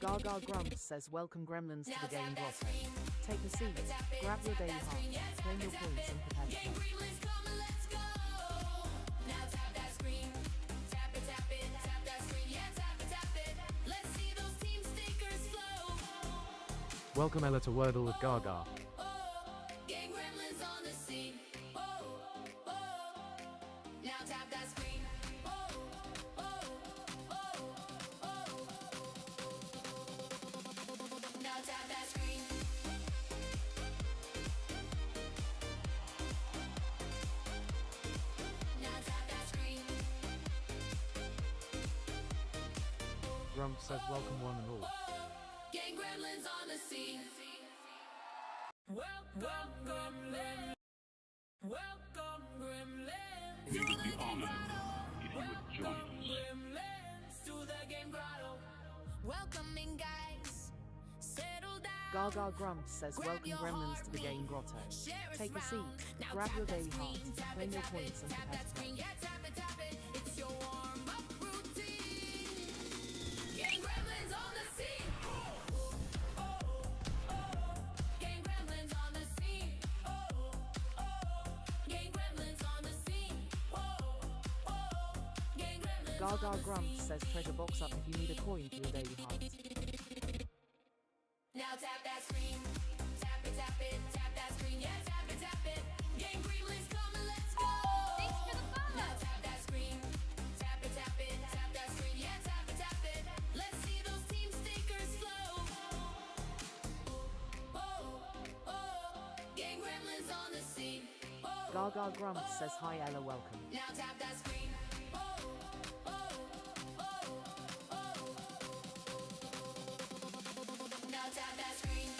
Gaga Grumps says welcome gremlins to the game grotto. Take a seat, grab your daily heart, claim your points and prepare to play. Welcome Ella to Wordle with Gaga. Grump says welcome one and all. Gang gremlins on the scene. Welcome gremlins. Welcome gremlins. We would be honored if you would join us. Gremlins to the game grotto. Welcoming guys. Settle down. Gaga Grumps says welcome gremlins to the game grotto. Take a seat, grab your daily heart, claim your points and prepare to play. It's your warm-up routine. Gang gremlins on the scene. Gang gremlins on the scene. Gang gremlins on the scene. Gang gremlins. Gaga Grumps says treasure box up if you need a coin for your daily heart. Now tap that screen. Tap it, tap it, tap that screen. Yeah, tap it, tap it. Gang gremlins come and let's go. Thanks for the follow. Now tap that screen. Tap it, tap it, tap that screen. Yeah, tap it, tap it. Let's see those team stickers flow. Gang gremlins on the scene. Gaga Grumps says hi Ella, welcome. Now tap that screen. Now tap that screen.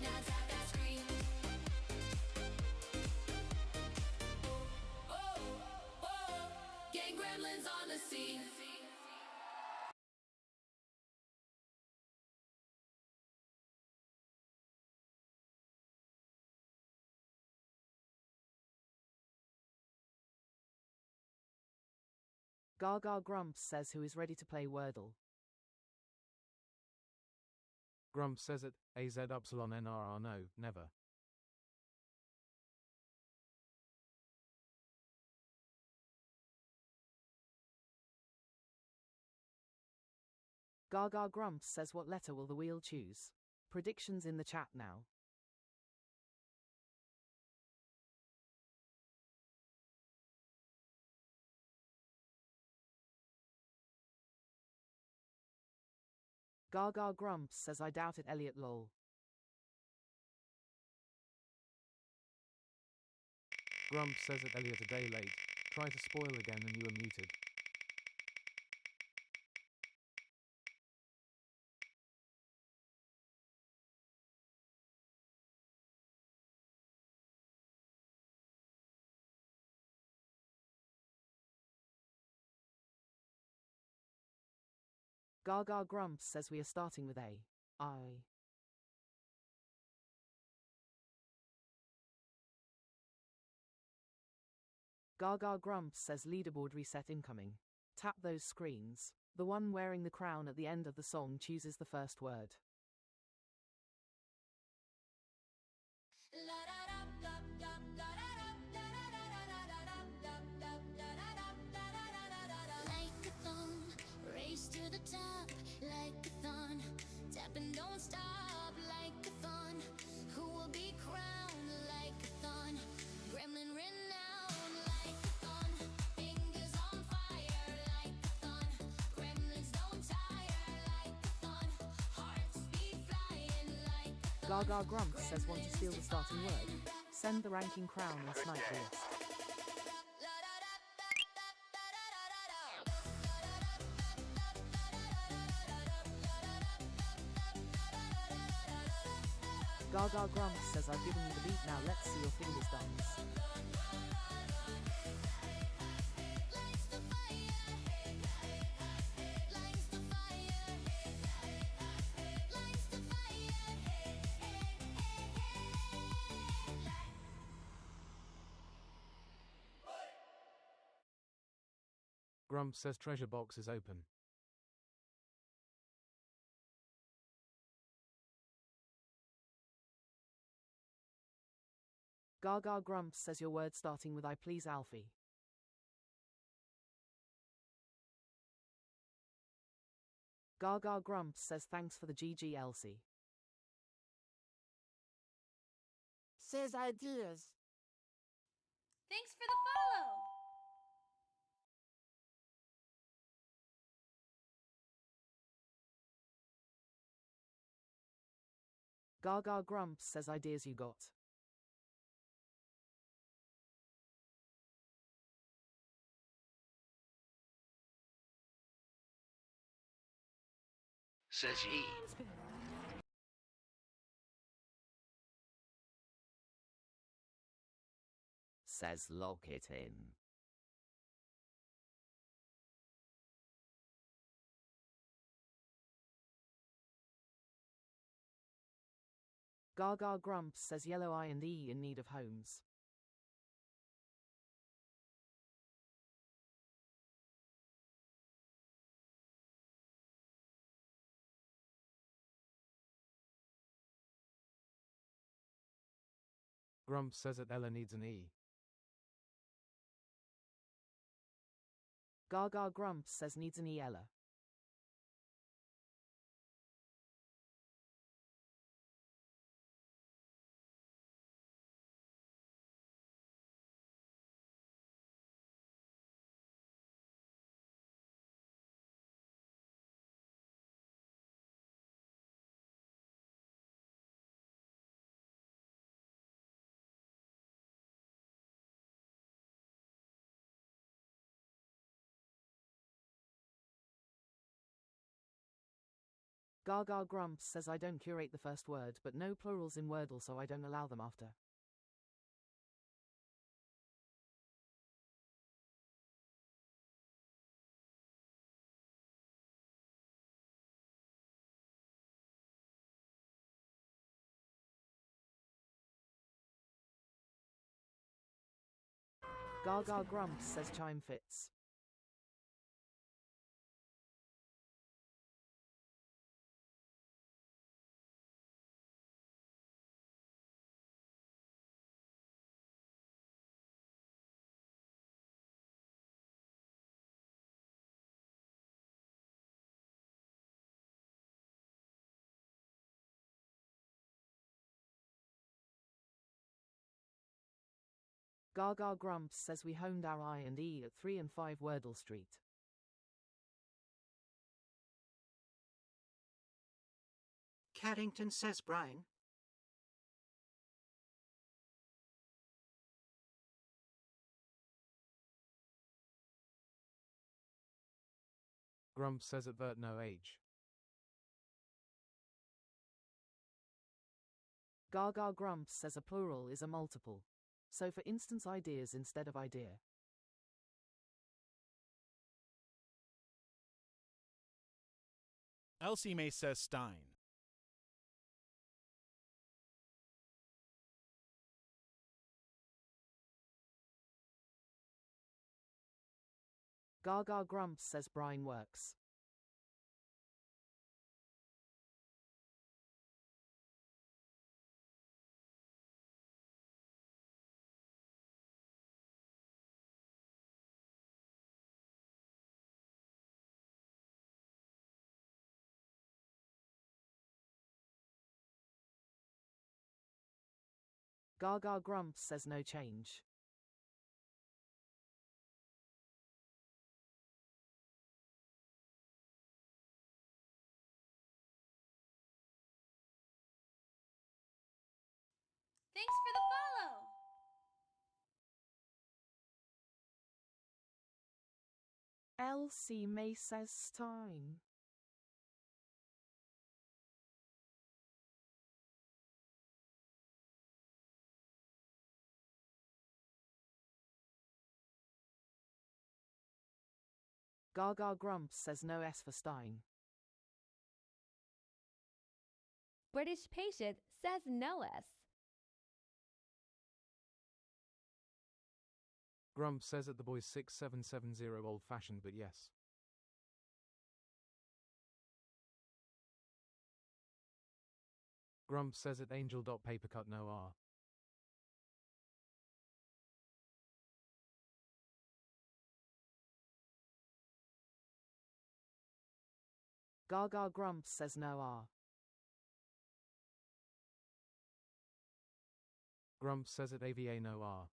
Now tap that screen. Gang gremlins on the scene. Gaga Grumps says who is ready to play Wordle. Grump says it, AZ Upsilon NRR no, never. Gaga Grumps says what letter will the wheel choose? Predictions in the chat now. Gaga Grumps says I doubt it Elliot lol. Grump says it Elliot a day late. Try to spoil again and you are muted. Gaga Grumps says we are starting with A. I. Gaga Grumps says leaderboard reset incoming. Tap those screens. The one wearing the crown at the end of the song chooses the first word. Like a thong, race to the top, like a thon. Tap and don't stop, like a thon. Who will be crowned like a thon? Gremlin renowned, like a thon. Fingers on fire, like a thon. Gremlins don't tire, like a thon. Hearts be flying, like a thon. Gaga Grumps says want to steal the starting word. Send the ranking crown and snipe the list. Gaga Grumps says I've given you the beat, now let's see your fingers dance. Grumps says treasure box is open. Gaga Grumps says your word starting with I please Alfie. Gaga Grumps says thanks for the GG Elsie. Says ideas. Thanks for the follow. Gaga Grumps says ideas you got. Says he. Says lock it in. Gaga Grumps says yellow I&E in need of homes. Grumps says that Ella needs an E. Gaga Grumps says needs an E Ella. Gaga Grumps says I don't curate the first word, but no plurals in Wordle, so I don't allow them after. Gaga Grumps says chime fits. Gaga Grumps says we honed our I&E at 3 and 5 Wordle Street. Carrington says Brian. Grumps says advert no H. Gaga Grumps says a plural is a multiple. So for instance ideas instead of idea. Elsie May says Stein. Gaga Grumps says brine works. Gaga Grumps says no change. Thanks for the follow. Elsie May says Stein. Gaga Grumps says no S for Stein. British Patient says no S. Grump says that the boy's 6770 old-fashioned, but yes. Grump says it angel.papercut no R. Gaga Grumps says no R. Grump says it AVA no R.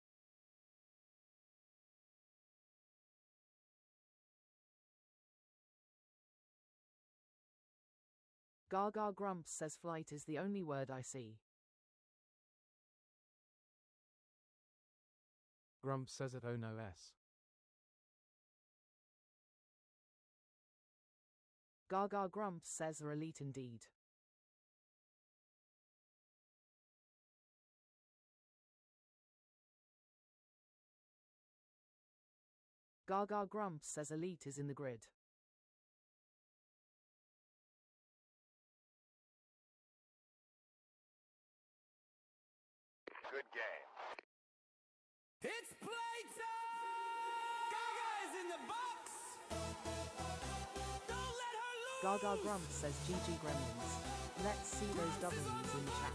Gaga Grumps says flight is the only word I see. Grump says it oh no S. Gaga Grumps says they're elite indeed. Gaga Grumps says elite is in the grid. Good game. It's playtime! Gaga is in the box! Don't let her lose! Gaga Grumps says GG Gremlins. Let's see those W's in the chat.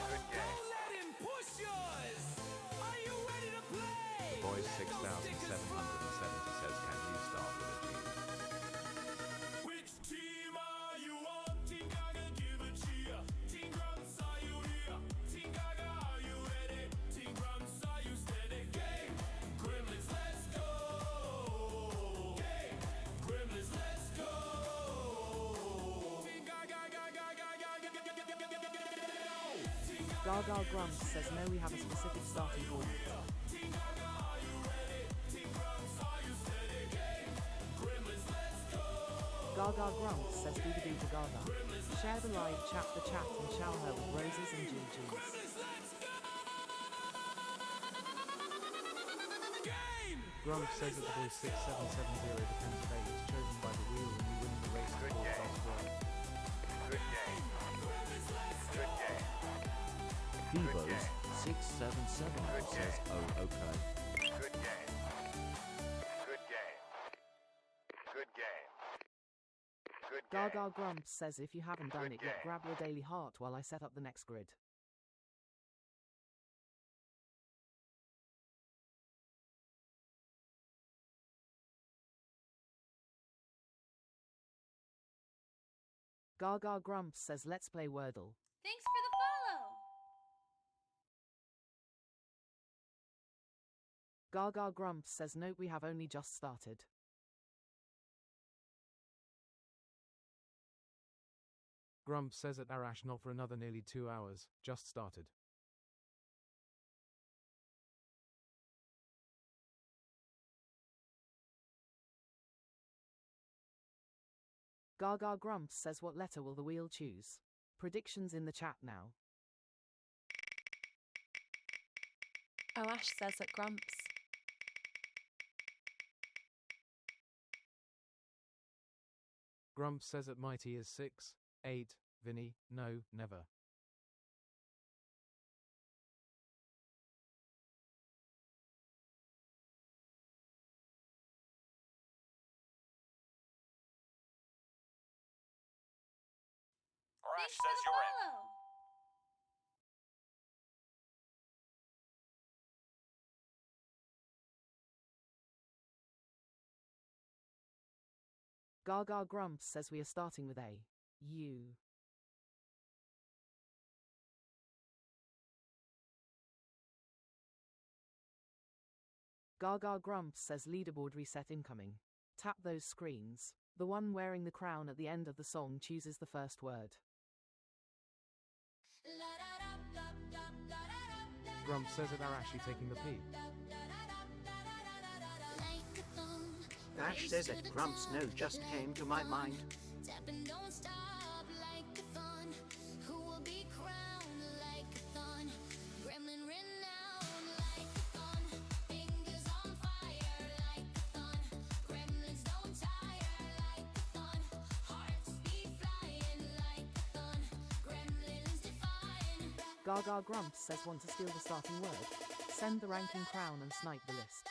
Good game. Don't let him push yours! Are you ready to play? Boys 6770 says, can you start with a G? Which team are you on? Team Gaga, give a cheer. Team Grumps, are you here? Team Gaga, are you ready? Team Grumps, are you steady? Game! Gremlins, let's go! Game! Gremlins, let's go! Team Gaga, Team Gaga Grumps says no, we have a specific starting point. Team Gaga, are you ready? Team Grumps, are you steady? Game! Gremlins, let's go! Gaga Grumps says boo-ba-doo to Gaga. Share the live chat, the chat, and shower her with roses and GGs. Gremlins, let's go! Game! Grump says that the boy's 6770 depends today is chosen by the wheel and you win the race to Good game. broadcast world. Good game. Good game. Devo's 677 Good says, game. oh, okay. Good game. Good game. Good game. Good game. Gaga Grumps says if you haven't done Good it yet, game. grab your daily heart while I set up the next grid. Gaga Grumps says let's play Wordle. Thanks for the follow. Gaga Grumps says nope, we have only just started. Grump says at Arash not for another nearly 2 hours, just started. Gaga Grumps says what letter will the wheel choose? Predictions in the chat now. Ash says at Grumps. Grump says that Mighty is 6, 8, Vinny, no, never. Thanks for the follow. Gaga Grumps says we are starting with A. U. Gaga Grumps says leaderboard reset incoming. Tap those screens. The one wearing the crown at the end of the song chooses the first word. Grump says at Arashi taking the P. Ash says that Grumps no just came to my mind. Tapping don't stop like a thun. Who will be crowned like a thun? Gremlin renowned like a thun. Fingers on fire like a thun. Gremlins don't tire like a thun. Hearts be flying like a thun. Gremlins define. Gaga Grumps says want to steal the starting word. Send the ranking crown and snipe the list.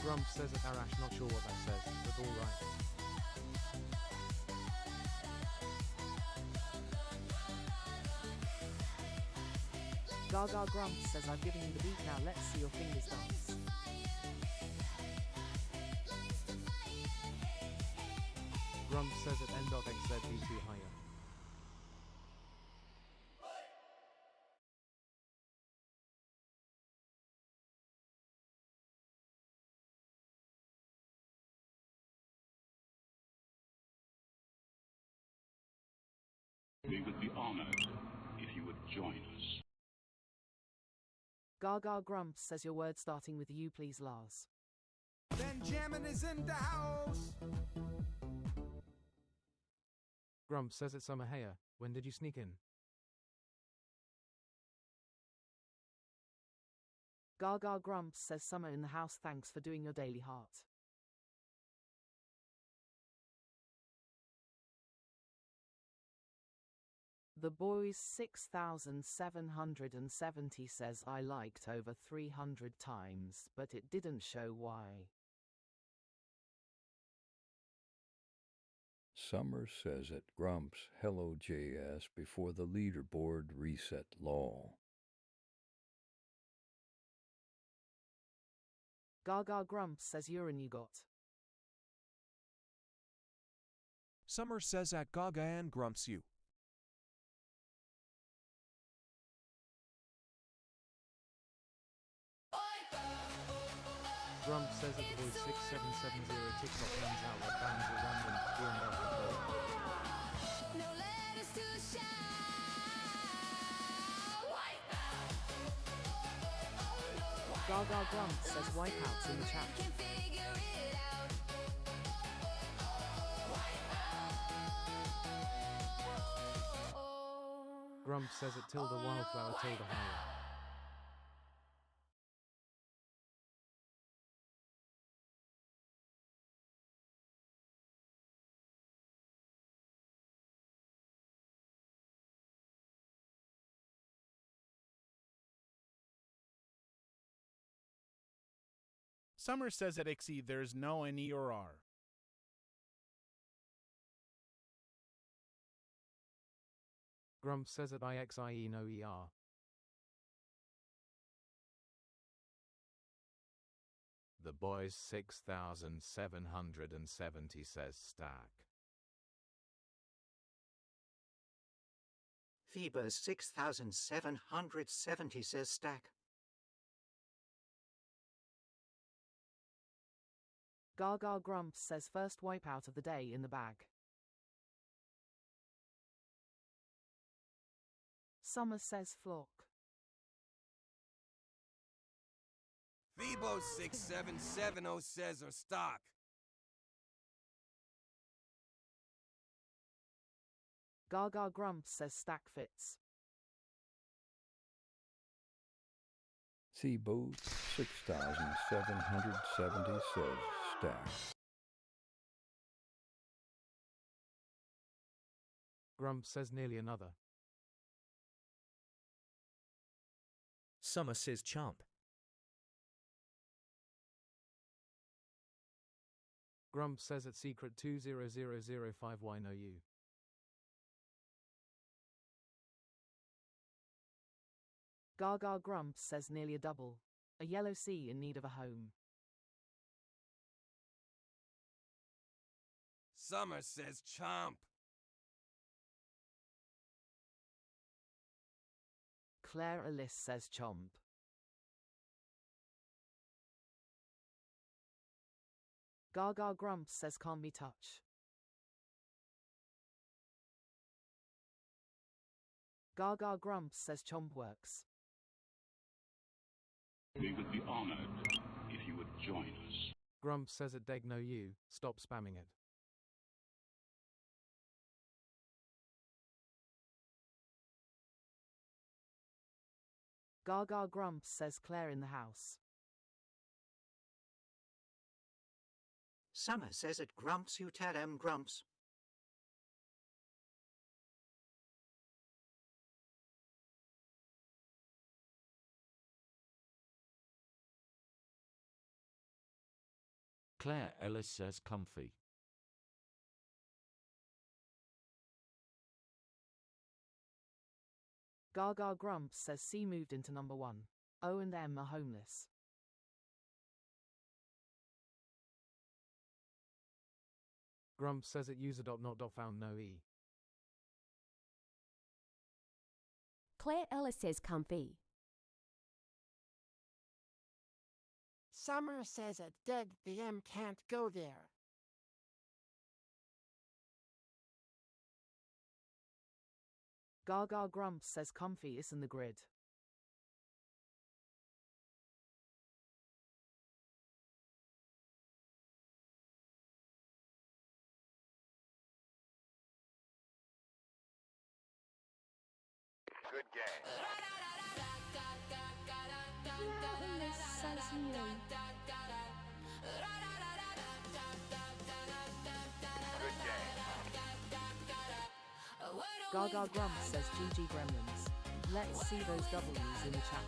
Grumps says at Arash, not sure what that says, but alright. Gaga Grumps says I've given you the beat, now let's see your fingers dance. Grumps says at n.xzb too higher. We would be honored if you would join us. Gaga Grumps says your word starting with you, please, Lars. Benjamin is in the house. Grumps says it's Summer Heya. When did you sneak in? Gaga Grumps says Summer in the house, thanks for doing your daily heart. The Boys 6770 says I liked over 300 times, but it didn't show why. Summer says at Grumps, hello JS before the leaderboard reset lol. Gaga Grumps says urine you got. Summer says at Gaga and Grumps you. Grumps says at the Boys 6770 TikTok runs out like bands or random D&L control. No letters to shout. Gaga Grumps says wipeouts in the chat. Can figure it out. Grumps says at Tilda Wildflower Tilda higher. Summer says at Ixie there's no N-E or R. Grumps says at IXIE no ER. The Boys 6770 says stack. Phoebus 6770 says stack. Gaga Grumps says first wipeout of the day in the bag. Summer says flock. Phoebo 6770 says or stock. Gaga Grumps says stack fits. Seaboat 6770 says stack. Grumps says nearly another. Summer says chomp. Grumps says at secret 20005 no you. Gaga Grumps says nearly a double. A yellow sea in need of a home. Summer says chomp. Claire Alice says chomp. Gaga Grumps says calm me touch. Gaga Grumps says chomp works. We would be honored if you would join us. Grumps says at Deg no you, stop spamming it. Gaga Grumps says Claire in the house. Summer says at Grumps you tell him Grumps. Claire Ellis says comfy. Gaga Grumps says C moved into number 1. O and M are homeless. Grumps says it user.not.found no E. Claire Ellis says comfy. Summer says it dead the M can't go there. Gaga Grumps says comfy is in the grid. Good game. Says you. Good game. Gaga Grumps says GG Gremlins. Let's see those W's in the chat.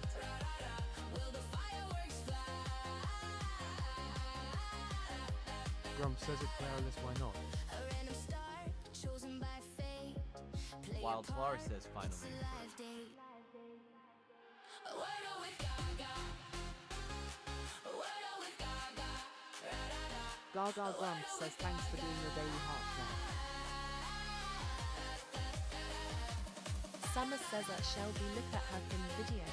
Grumps says it Claire Ellis, why not? Wildflower says finally. Wordle with Gaga. Wordle with Gaga. Gaga Grumps says thanks for doing your daily heart check. Summer says at Shelby look at her thin video.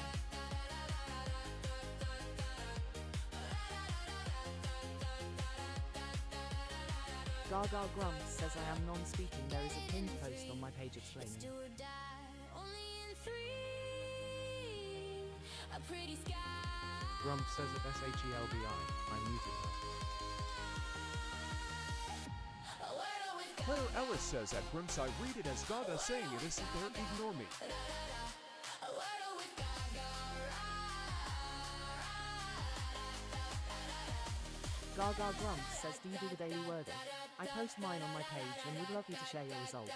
Gaga Grumps says I am non-speaking. There is a pinned post on my page explaining. Grumps says it SHELBI. I muted her. Claire Ellis says at Grumps I read it as Gaga saying it isn't there, ignore me. Gaga Grumps says do you do the daily Wordle? I post mine on my page and would love you to share your results.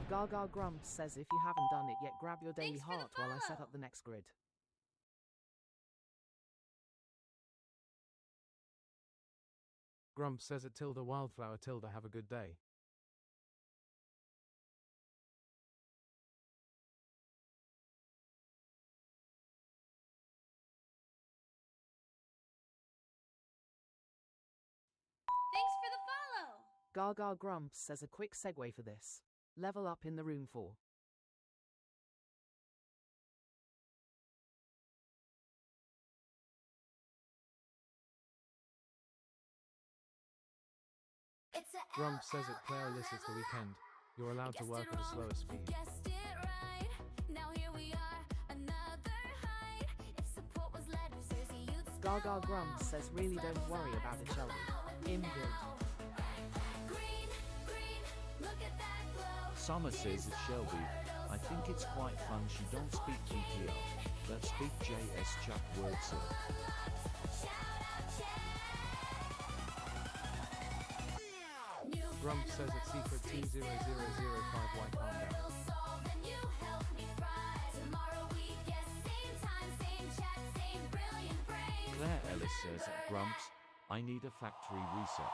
Gaga Grumps says if you haven't done it yet, grab your daily heart while I set up the next grid. Grumps says it tilde Wildflower tilde have a good day. Thanks for the follow. Gaga Grumps says a quick segue for this. Level up in the room for. Grumps says it Claire Ellis it's the weekend. You're allowed to work at a slower speed. Gaga Grumps says really don't worry about it, Shelby. In good. Summer says it's Shelby. I think it's quite fun she don't speak PPL. Let's speak JS Chuck Wordle. Grumps says it's secret 20005Y calm down. Claire Ellis says at Grumps, I need a factory reset.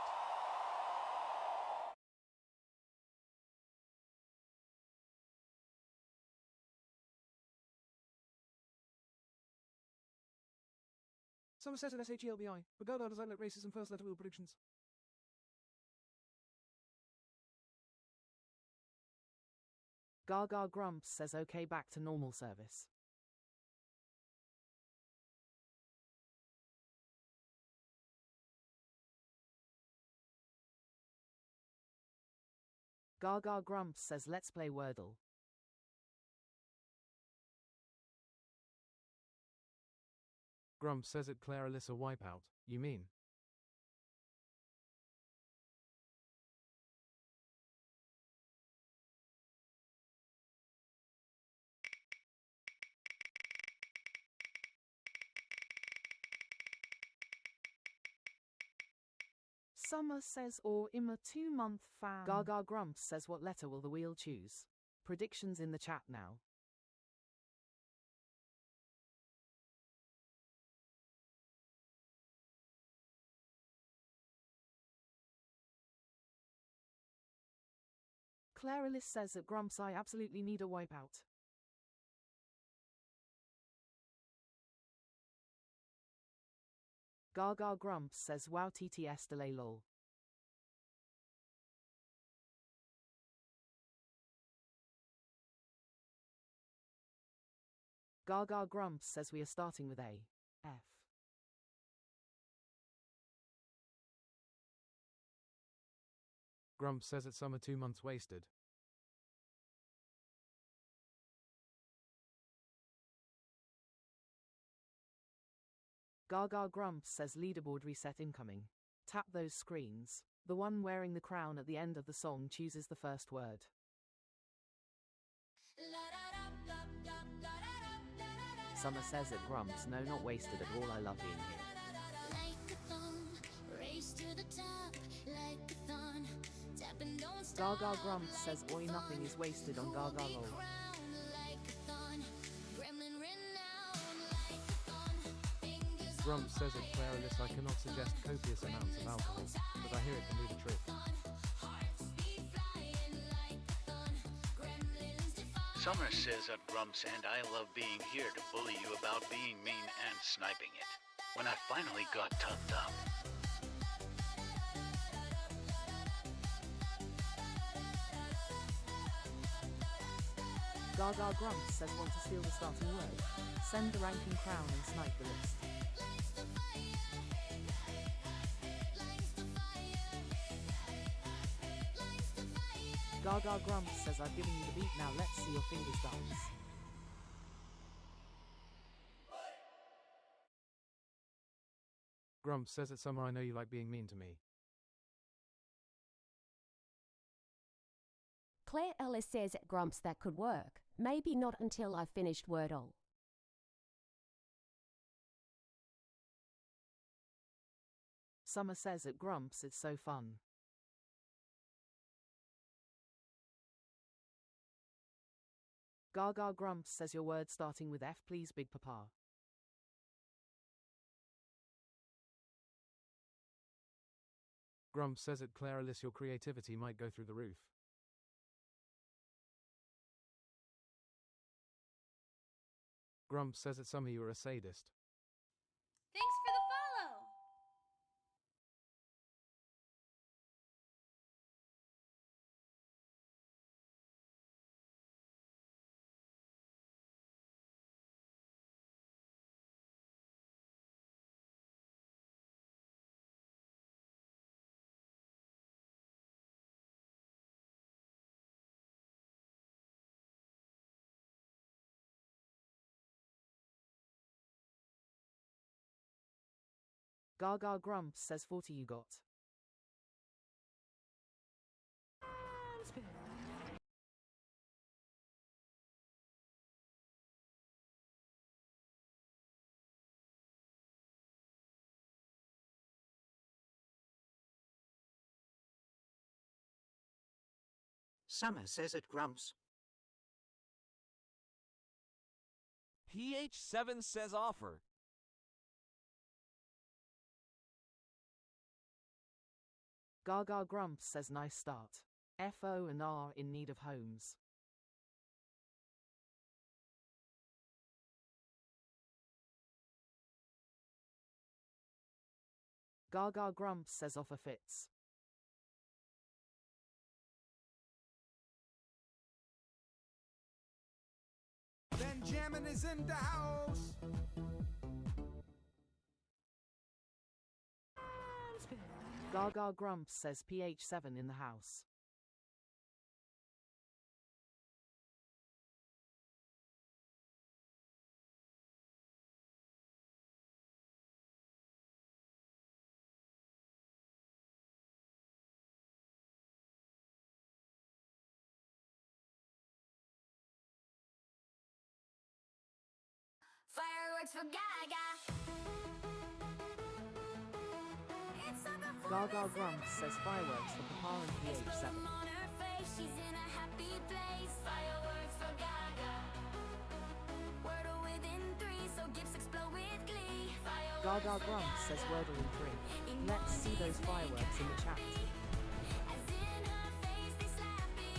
Summer says at SHELBI. Regard our design like racism first letter wheel predictions. Gaga Grumps says okay back to normal service. Gaga Grumps says let's play Wordle. Grumps says it Claire Alyssa wipeout. You mean? Summer says or im a 2-month fan. Gaga Grumps says what letter will the wheel choose? Predictions in the chat now. Clarilis says at Grumps I absolutely need a wipeout. Gaga Grumps says wow TTS delay lol. Gaga Grumps says we are starting with A. F. Grumps says it's summer 2 months wasted. Gaga Grumps says leaderboard reset incoming. Tap those screens. The one wearing the crown at the end of the song chooses the first word. Summer says at Grumps no, not wasted at all, I love being here. Like a thong, race to the top, like a thon, tap and don't stop. Gaga Grumps says oi nothing is wasted on Gaga lol. Grumps says at Clarilis I cannot suggest copious amounts of alcohol, but I hear it can do the trick. Summer says at Grumps, and I love being here to bully you about being mean and sniping it. When I finally got tucked up. Gaga Grumps says want to steal the starting word. Send the ranking crown and snipe the list. Gaga Grumps says I've given you the beat, now let's see your fingers dance. Grumps says at Summer I know you like being mean to me. Claire Ellis says at Grumps that could work, maybe not until I've finished Wordle. Summer says at Grumps it's so fun. Gaga Grumps says your word starting with F please Big Papa. Grumps says at Clarilis your creativity might go through the roof. Grumps says at Summer you are a sadist. Thanks for the follow! Gaga Grumps says 40 you got. Summer says at Grumps. PH7 says offer. Gaga Grumps says nice start. FO and R in need of homes. Gaga Grumps says offer fits. Benjamin is in the house. Gaga Grumps says PH7 in the house. Fireworks for Gaga. Gaga Grumps says fireworks for Papa and PH7. On her face, she's in a happy place. Fireworks for Gaga. Wordle within 3, so gifts explode with glee. Gaga Grumps says Wordle in 3. Let's see those fireworks in the chat. As in her face, they slappy.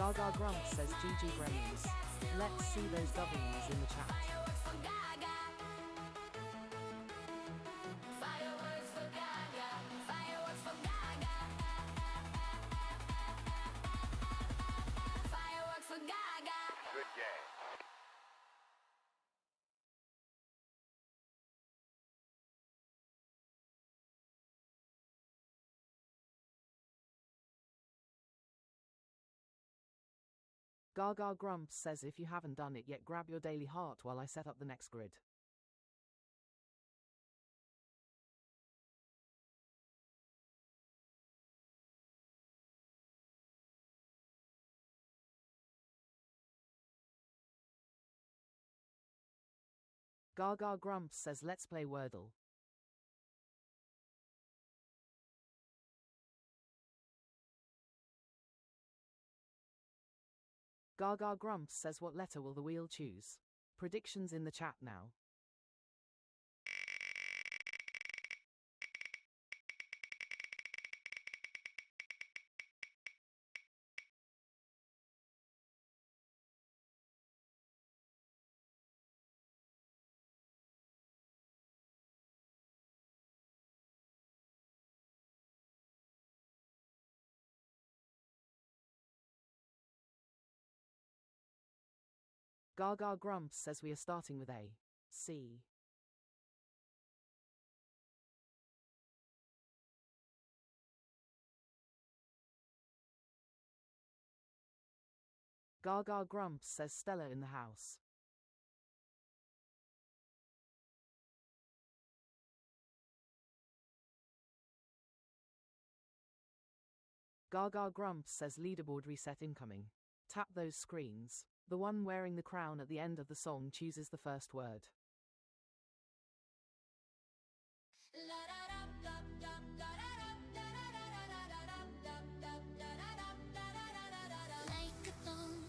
Gaga Grumps says GG Gremlins. Let's see those W's in the chat. Fireworks for Gaga. Fireworks for Gaga. Fireworks for Gaga. Fireworks for Gaga. Good game. Gaga Grumps says if you haven't done it yet, grab your daily heart while I set up the next grid. Gaga Grumps says let's play Wordle. Gaga Grumps says what letter will the wheel choose? Predictions in the chat now. Gaga Grumps says we are starting with A. C. Gaga Grumps says Stella in the house. Gaga Grumps says leaderboard reset incoming. Tap those screens. The one wearing the crown at the end of the song chooses the first word. Like a thon,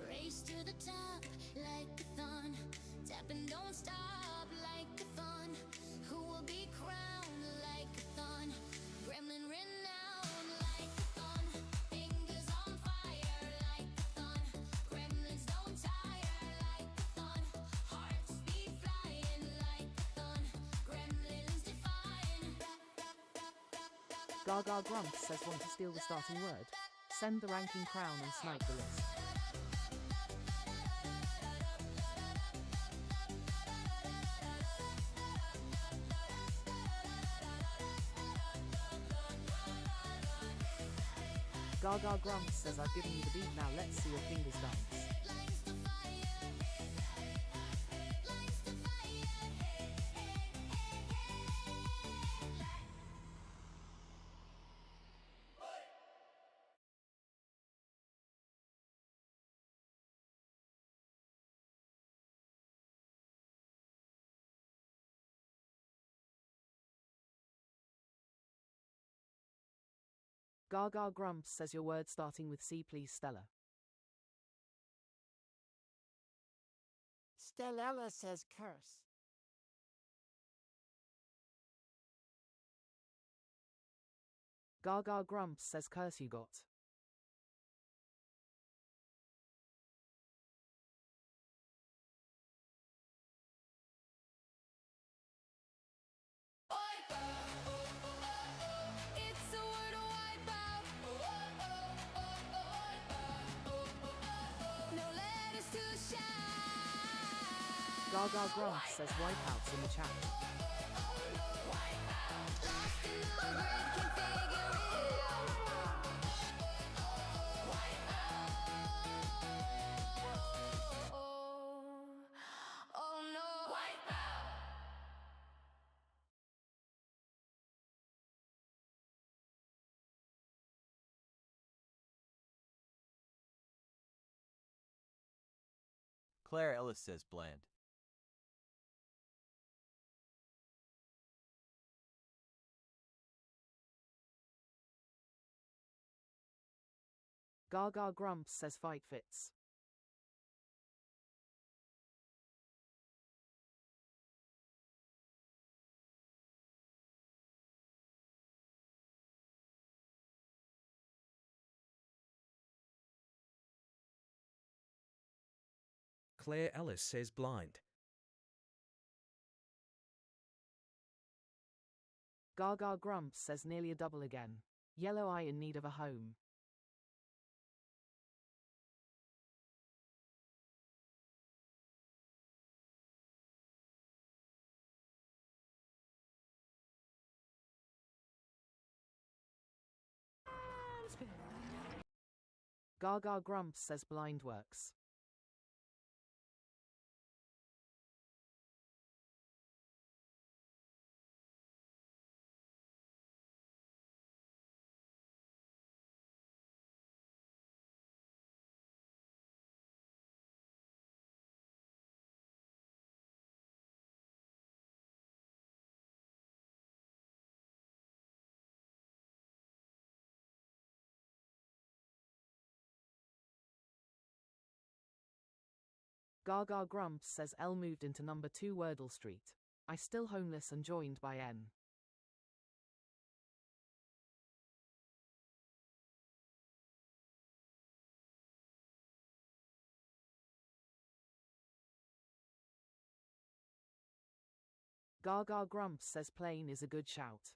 race to the top. Like a thon, tap and don't stop. Like a thon, who will be crowned? Like a thon, gremlin renowned. Like a thon, fingers on fire. Like a thon, gremlins don't tire. Like a thon, hearts be flying. Like a thon, gremlins defying. Gaga Grumps says want to steal the starting word. Send the ranking crown and snipe the list. Gaga Grumps says I've given you the beat, now let's see your fingers dance. Gaga Grumps says your word starting with C, please, Stella. Stellella says curse. Gaga Grumps says curse you got. It's a word to wipe out. No letters to shout. Gaga Grumps says wipeouts in the chat. Lost in the grid, can't figure it out. Oh no. Wipe out. Claire Ellis says bland. Gaga Grumps says fight fits. Claire Ellis says blind. Gaga Grumps says nearly a double again. Yellow eye in need of a home. Gaga Grumps says blind works. Gaga Grumps says L moved into number 2 Wordle Street. I still homeless and joined by N. Gaga Grumps says plain is a good shout.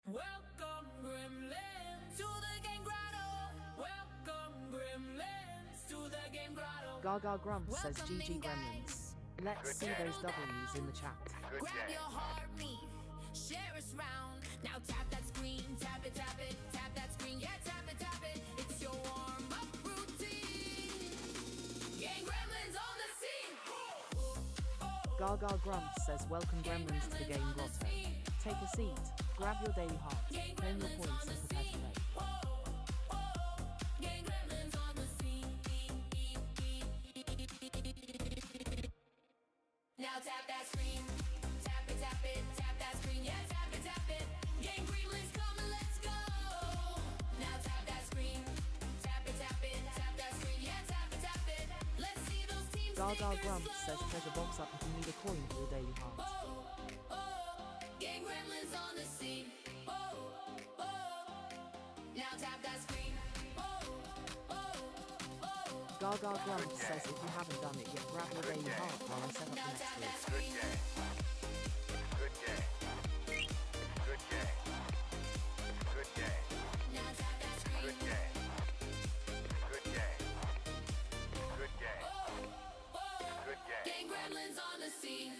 Welcome, Gremlins, to the game grotto. Welcome, Gremlins, to the game grotto. Gaga Grumps says GG Gremlins. Let's see those W's in the chat. Grab your heartbeat, share us round. Now tap that screen, tap it, tap that screen, yeah, tap it. It's your warm-up routine. Game Gremlins on the scene. Gaga Grumps says welcome Gremlins to the game grotto. Take a seat, grab your daily heart, claim your points and prepare to play. Game Gremlins on the scene. Now tap that screen, tap it, tap that screen, yeah, tap it. Game Gremlins, come and let's go. Now tap that screen, tap it, tap that screen, yeah, tap it. Let's see those teams. Gaga Grumps says treasure box up if you need a coin for your daily heart. Game Gremlins on the scene. Now tap that screen. Gaga Grumps says if you haven't done it yet, grab your daily heart while I set up the next week. Good game. Good game. Good game. Now tap that screen. Good game. Good game. Good game. Good game. Game Gremlins on the scene.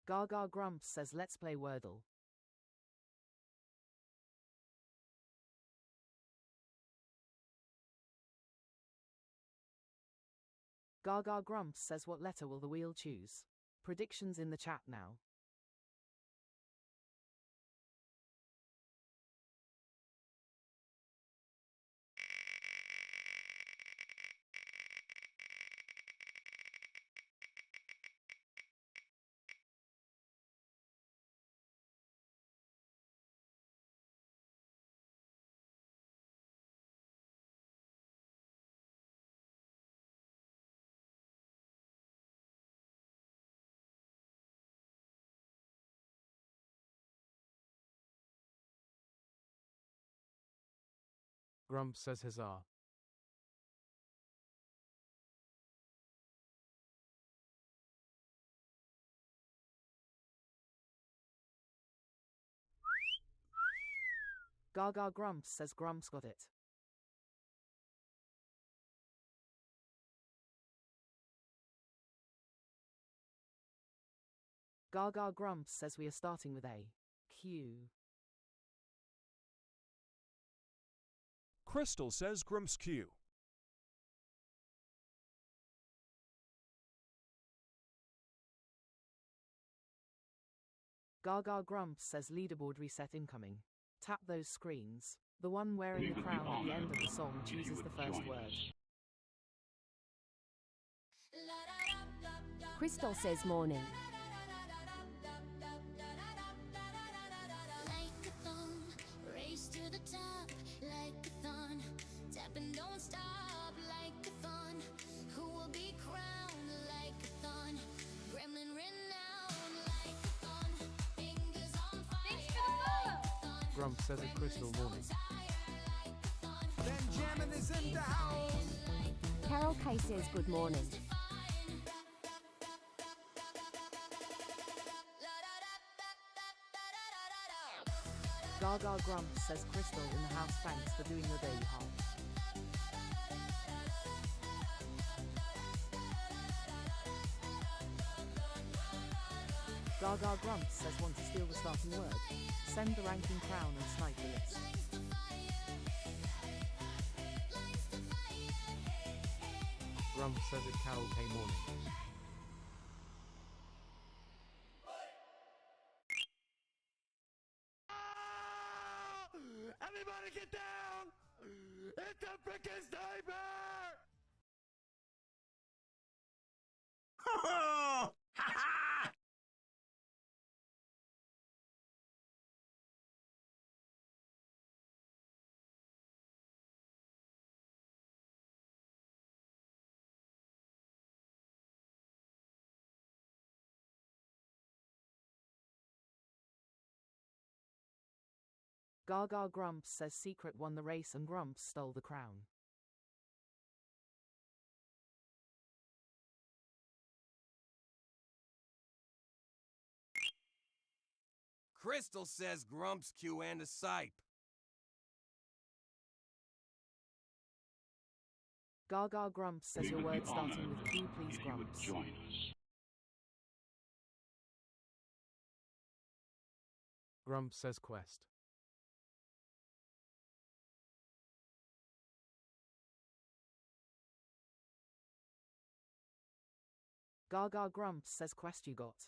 Gaga Grumps says let's play Wordle. Gaga Grumps says what letter will the wheel choose? Predictions in the chat now. Grumps says huzzah. Gaga Grumps says Grumps got it. Gaga Grumps says we are starting with A. Q. Crystal says Grumps Q. Gaga Grumps says leaderboard reset incoming. Tap those screens. The one wearing the crown at the end of the song chooses the first word. Crystal says morning. Like a thumb, race to the top, like a thon. Tap and don't stop, like a thon. Who will be crowned like a thon? Gremlin renowned like a thon. Fingers on fire. Thanks for the follow. Grumps says a crystal morning. Benjamin is in the house. Carol K says good morning. Gaga Grumps says Crystal in the house thanks for doing your daily heart. Gaga Grumps says want to steal the starting word. Send the ranking crown and snipe the list. Grumps says it Carol K morning. Everybody get down! It's a freaking sniper! Ha ha! Gaga Grumps says Secret won the race and Grumps stole the crown. Crystal says Grumps Q and a sipe. Gaga Grumps says We your would word be starting honored with Q please if you would Grumps. join us. Grumps says quest. Gaga Grumps says quest you got.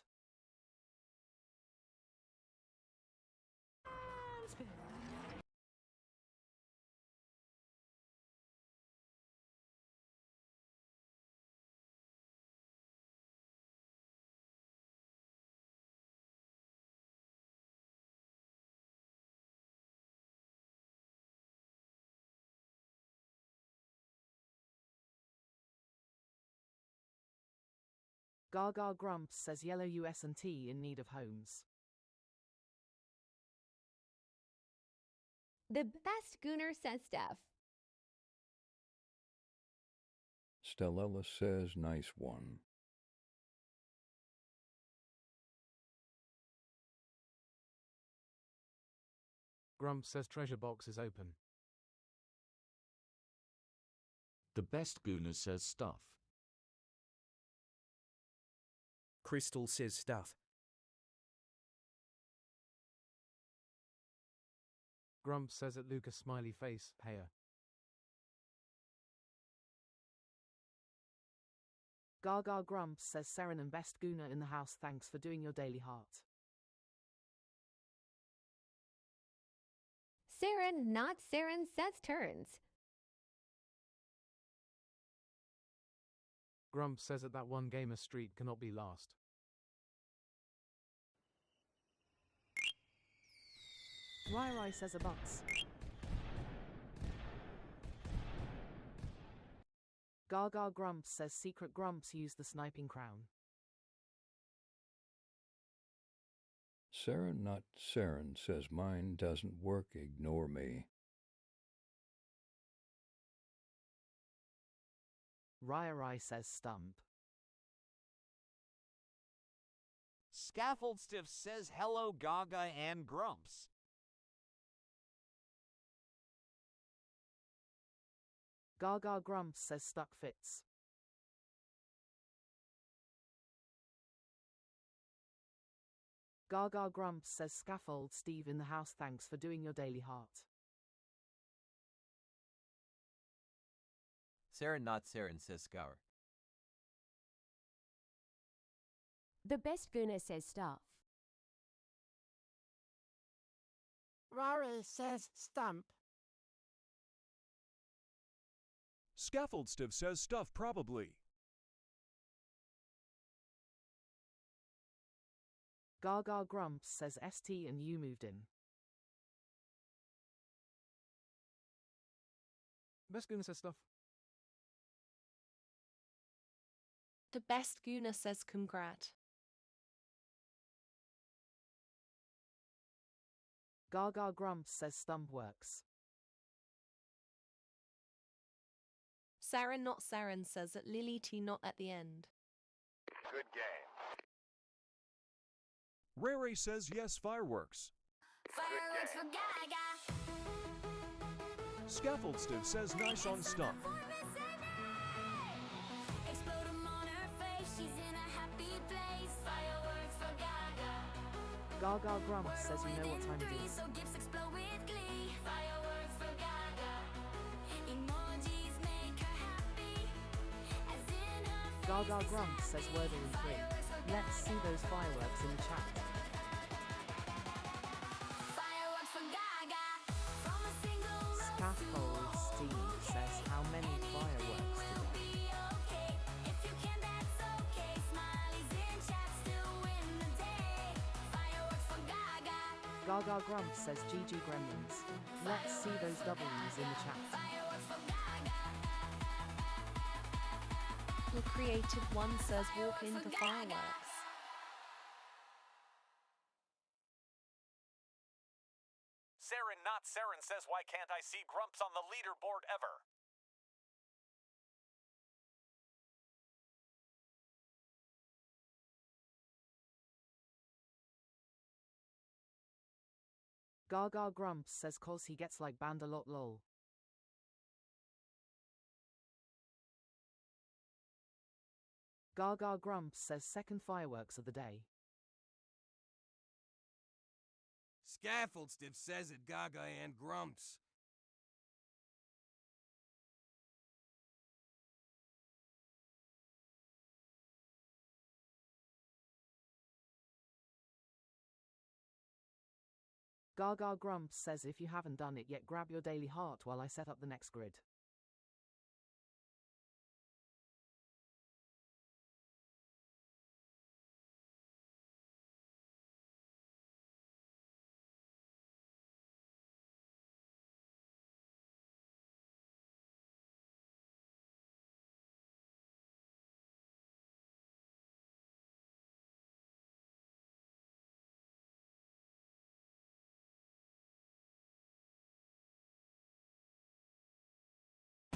Gaga Grumps says yellow US&T in need of homes. The best Gooner says stuff. Stellella says nice one. Grumps says treasure box is open. The best Gooner says stuff. Crystal says stuff. Grumps says at Lucas smiley face, payer. Gaga Grumps says Seren and best Gooner in the house thanks for doing your daily heart. Saren, not Saren, says turns. Grumps says that one gamer street cannot be last. Rai says a box. Gaga Grumps says Secret Grumps use the sniping crown. Sarah not Saren says mine doesn't work, ignore me. Rai says stump. Scaffold Stiff says hello Gaga and Grumps. Gaga Grumps says stuck fits. Gaga Grumps says Scaffold Steve in the house thanks for doing your daily heart. Saren not Saren says scour. The best Gooner says stuff. Rory says stump. Scaffold Stiff says stuff probably. Gaga Grumps says ST and you moved in. Best Gooner says stuff. The best Gooner says congrat. Gaga Grumps says stump works. Saren not Saren says that Lily T not at the end. Good game. Rary says yes, fireworks. Fireworks for Gaga. Scaffold Stiff says nice on stump. Explode 'em on her face, she's in a happy place. Fireworks for Gaga. Gaga Grumps says you know what time it is. So gifts explode with glee. Fireworks for Gaga. Emojis make her happy. As in her face. Gaga Grumps says Wordle in 3. Let's see those fireworks in the chat. Fireworks for Gaga. From a single rose to Scaffold Steve says how many fireworks today? okay. If you can, that's okay. Smileys in chat still win the day. Fireworks for Gaga. Gaga Grumps says GG Gremlins. Let's see those W's in the chat. Fireworks for Gaga. The creative one says walk into fireworks. Saren not Saren says why can't I see Grumps on the leaderboard ever? Gaga Grumps says cause he gets like banned a lot lol. Gaga Grumps says second fireworks of the day. Scaffold Stiff says it, Gaga and Grumps. Gaga Grumps says if you haven't done it yet, grab your daily heart while I set up the next grid.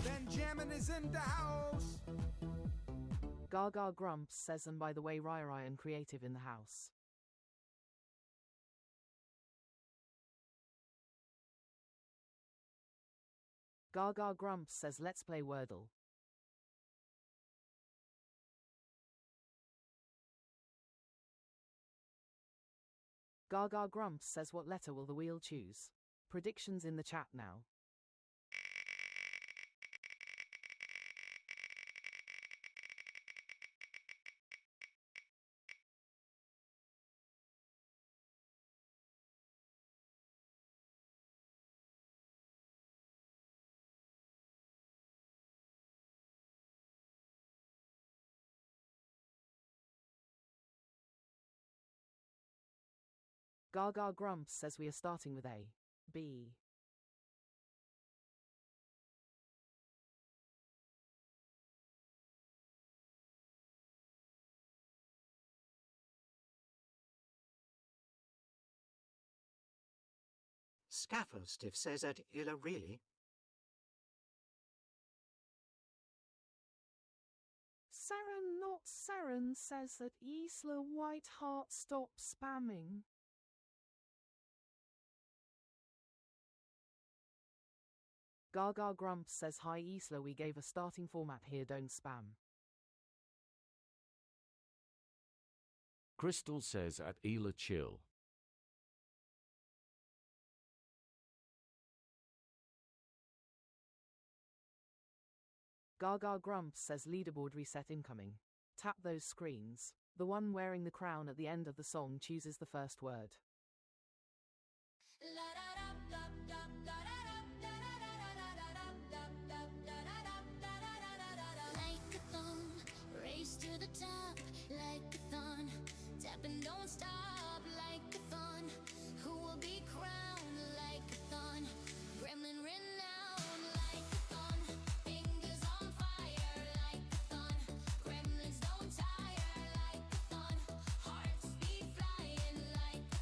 Benjamin is in the house. Gaga Grumps says and by the way Ryan creative in the house. Gaga Grumps says let's play Wordle. Gaga Grumps says what letter will the wheel choose? Predictions in the chat now. Gaga Grumps says we are starting with A. B. Scaffold Stiff says at Illa really. Saren not Saren says that Isla Whiteheart stop spamming. Gaga Grumps says hi Isla, we gave a starting format here, don't spam. Crystal says at Ela chill. Gaga Grumps says leaderboard reset incoming. Tap those screens. The one wearing the crown at the end of the song chooses the first word. La da da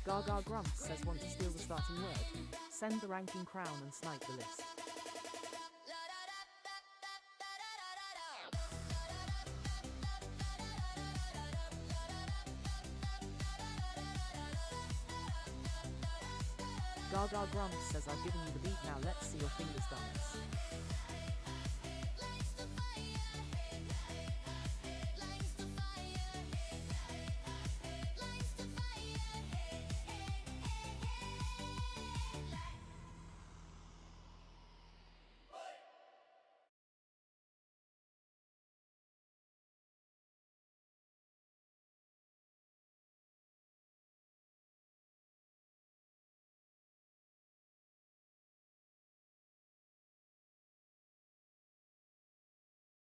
Gaga Grumps says want to steal the starting word. Send the ranking crown and snipe the list. Gaga Grumps says I've given you the beat, now let's see your fingers dance.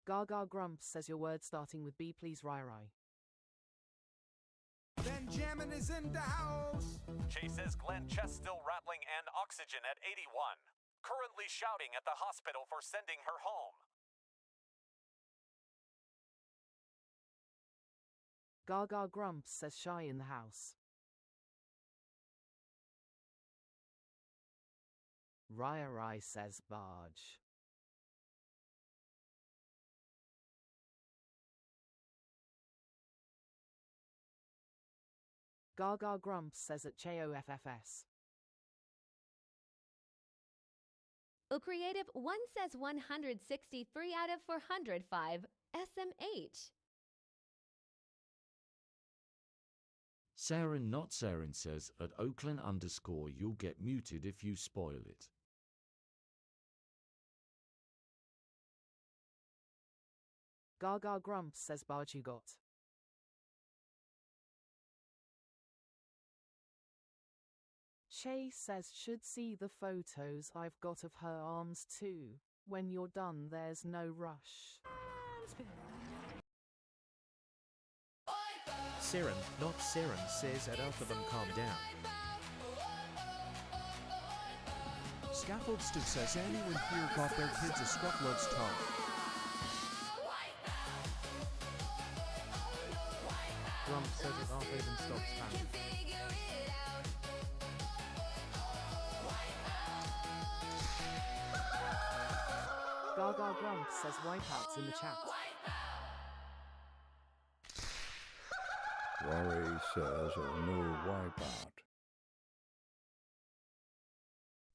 Gaga Grumps says your word starting with B, please, Rai. Benjamin is in the house. Jay says Glenn chest still rattling and oxygen at 81. Currently shouting at the hospital for sending her home. Gaga Grumps says shy in the house. Rai says barge. Gaga Grumps says at CHOFFS. Creative 1 says 163 out of 405. SMH. Saren not Saren says at Oakland _ you'll get muted if you spoil it. Gaga Grumps says barge you got. Che says should see the photos I've got of her arms too. When you're done there's no rush. Saren, not Saren, says at Alphabet calm down. Scaffold Stiff says anyone here got their kids a Scruffload's tongue. Grumps says it half even stops fan. Gaga Grumps says wipeouts in the chat. Rory says no wipeout.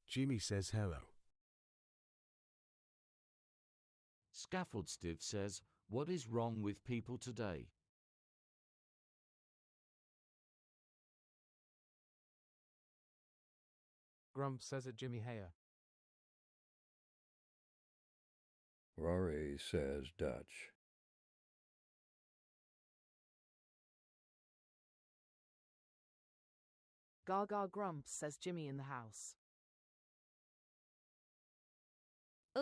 Jimmy says hello. Scaffold Stiff says, what is wrong with people today? Grumps says it Jimmy Hayer. Rory says Dutch. Gaga Grumps says Jimmy in the house.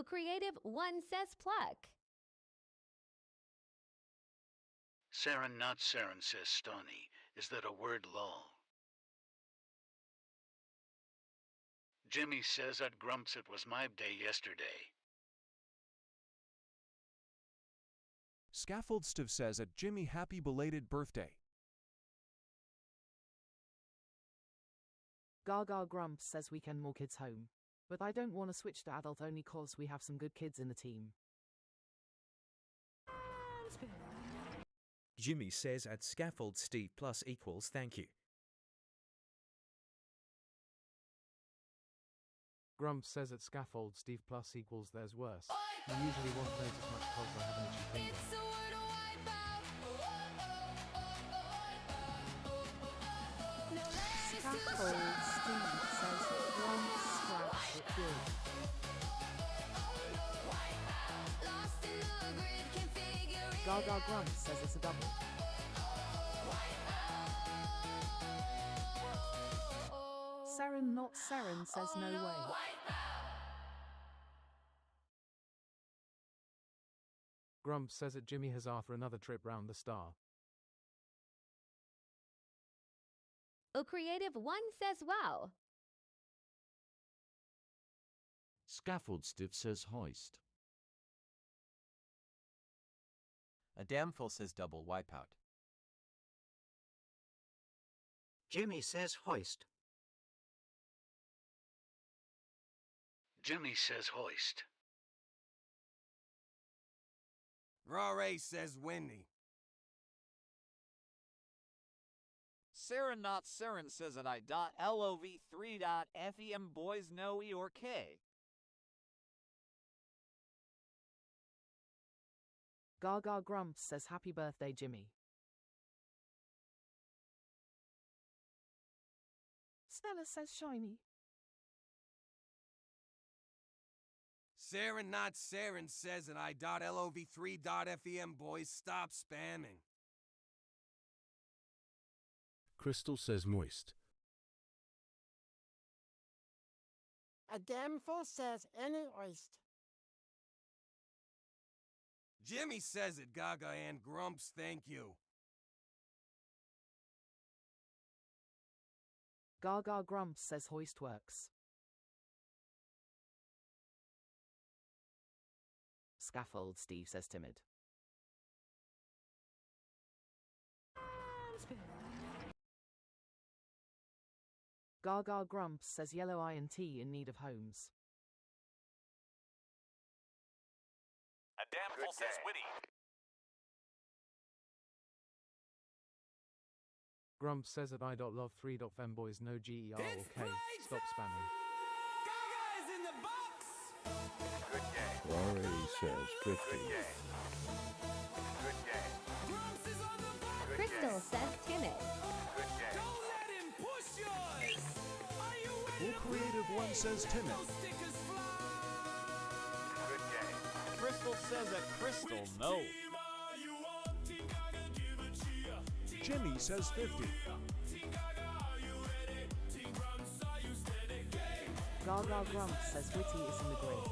Creative 1 says pluck. Saren not Saren says stony. Is that a word lol? Jimmy says at Grumps it was my day yesterday. Scaffold Stiff says at Jimmy happy belated birthday. Gaga Grumps says weekend more kids home. But I don't want to switch to adult only cause we have some good kids in the team. Jimmy says at Scaffold Steve plus equals thank you. Grumps says at scaffold Steve plus equals there's worse. You usually won't notice much cause I have an itchy finger. Scaffold Steve says one scratch it good. Gaga Grumps says it's a double. Saren not Saren says no way. Grumps says it Jimmy has for another trip round the star. Creative 1 says wow. Scaffold Stiff says hoist. A damful says double wipeout. Jimmy says hoist. Jimmy says hoist. Rory says windy. Sarah not Saren says at I.lov3.fem boys no E or K. Gaga Grumps says happy birthday Jimmy. Stella says shiny. Saren not Saren says at I.lov3.fem boys stop spamming. Crystal says moist. A damnful says any oyster. Jimmy says it, Gaga and Grumps, thank you. Gaga Grumps says hoist works. Scaffold Steve says timid. Gaga Grumps says yellow INT in need of homes. A damnful says witty. Grump says at I.love3.femboys no GER or K. Stop spamming. Rory says 50. Crystal says timid. Cool Creative 1 says timid. Crystal says at Crystal no. Jimmy says 50. Gaga Grumps says witty is in the grid.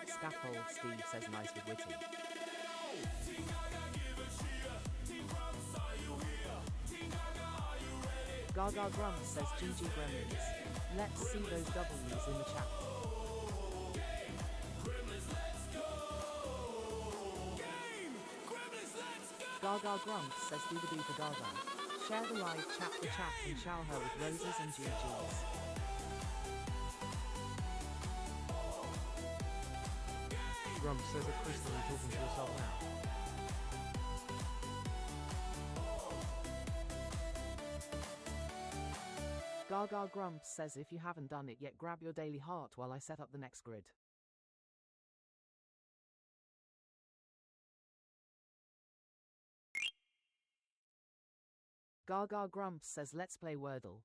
Scaffold Steve says nice with witty. Gaga Grumps says GG Gremlins. Let's see those W's in the chat. Gaga Grumps says do the do for Gaga. Share the live chat for chat and shower her with roses and GGs. Grump says at Crystal you're talking to yourself now. Gaga Grumps says if you haven't done it yet grab your daily heart while I set up the next grid. Gaga Grumps says let's play Wordle.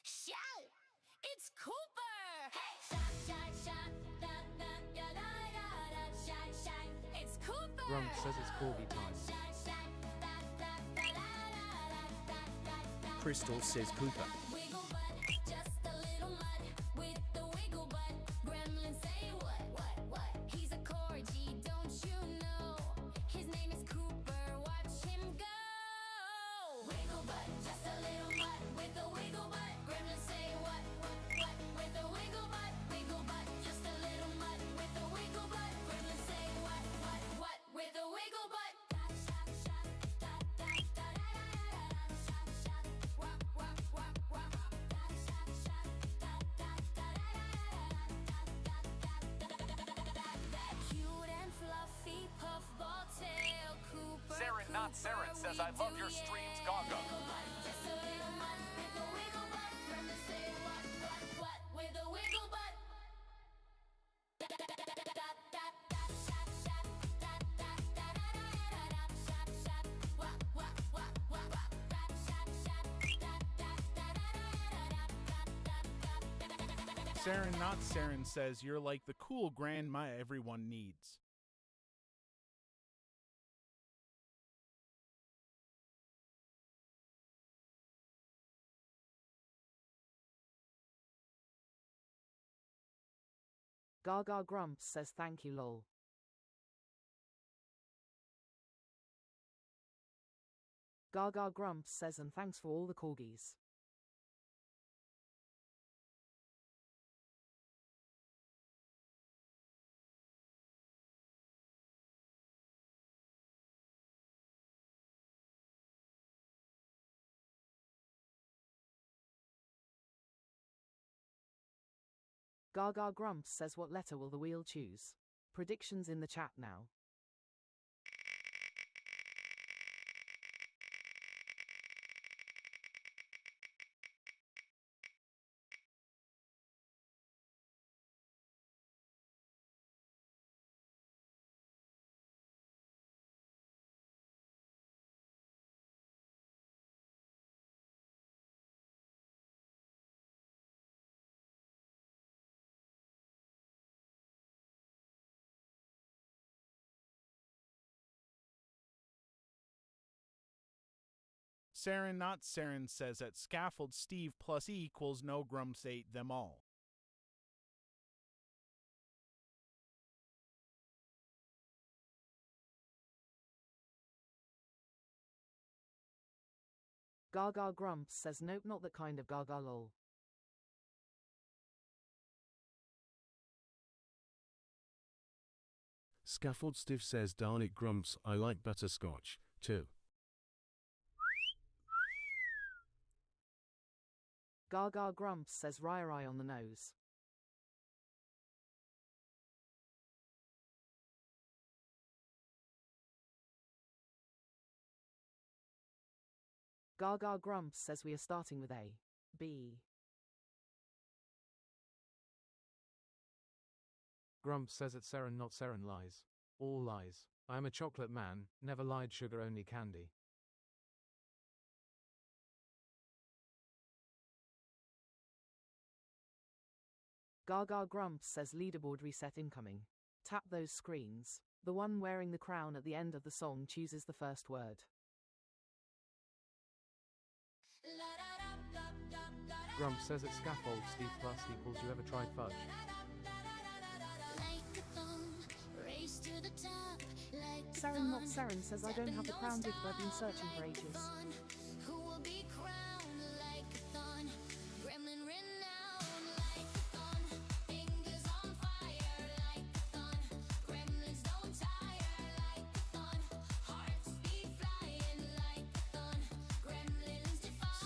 Shout! It's Cooper! Shine, shine, shine. Da, da, da, da, da, da. Shine, shine. It's Cooper! Grump says it's Corby time. Shine, shine. Da, da, da, da, da, da, da, da. Crystal says Cooper. Wiggle butt, just a little mud with the wiggle butt. Gremlin say what, what? He's a corgi, don't you know? His name is Cooper, watch him go. Wiggle butt, just a little mud with the wiggle butt. Gremlin say what, with the wiggle butt, just a little mud with the wiggle butt. Gremlin say what, with the wiggle butt. Saren not Saren says I love your streams, Gaga. Saren not Saren says you're like the cool grandma everyone needs. Gaga Grumps says thank you lol. Gaga Grumps says and thanks for all the corgis. Gaga Grumps says what letter will the wheel choose? Predictions in the chat now. Saren not Saren says at scaffold Steve plus E equals no Grumps ate them all. Gaga Grumps says nope, not that kind of Gaga lol. Scaffold Steve says darn it Grumps, I like butterscotch, too. Gaga Grumps says Rai on the nose. Gaga Grumps says we are starting with A. B. Grumps says it's Saren not Saren lies. All lies. I am a chocolate man, never lied, sugar only candy. Gaga Grumps says leaderboard reset incoming. Tap those screens. The one wearing the crown at the end of the song chooses the first word. Grumps says at scaffold Steve plus equals you ever tried fudge? Saren not Saren says I don't have the crown gift I've been searching for ages.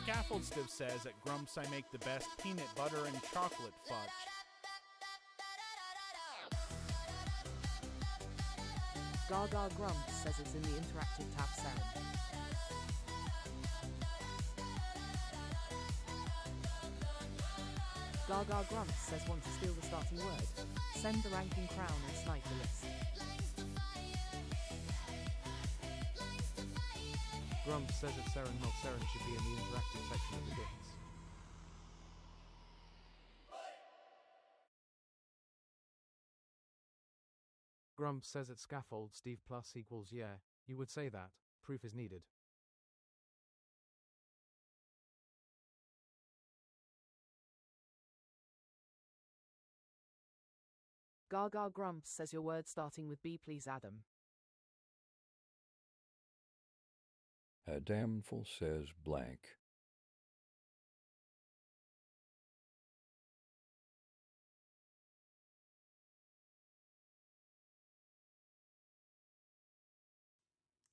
Scaffold Steve says at Grumps I make the best peanut butter and chocolate fudge. Gaga Grumps says it's in the interactive tab Saren. Gaga Grumps says want to steal the starting word. Send the ranking crown and snipe the list. Grumps says that Saren not Saren should be in the interactive section of the gifts. Grumps says at scaffold Steve plus equals yeah, you would say that. Proof is needed. Gaga Grumps says your word starting with B please Adam. A damnful says blank.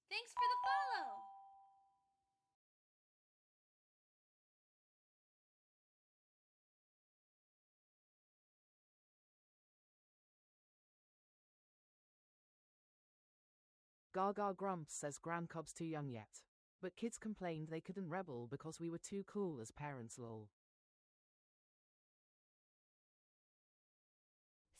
Thanks for the follow! Gaga Grumps says Grand Cub's too young yet. But kids complained they couldn't rebel because we were too cool as parents lol.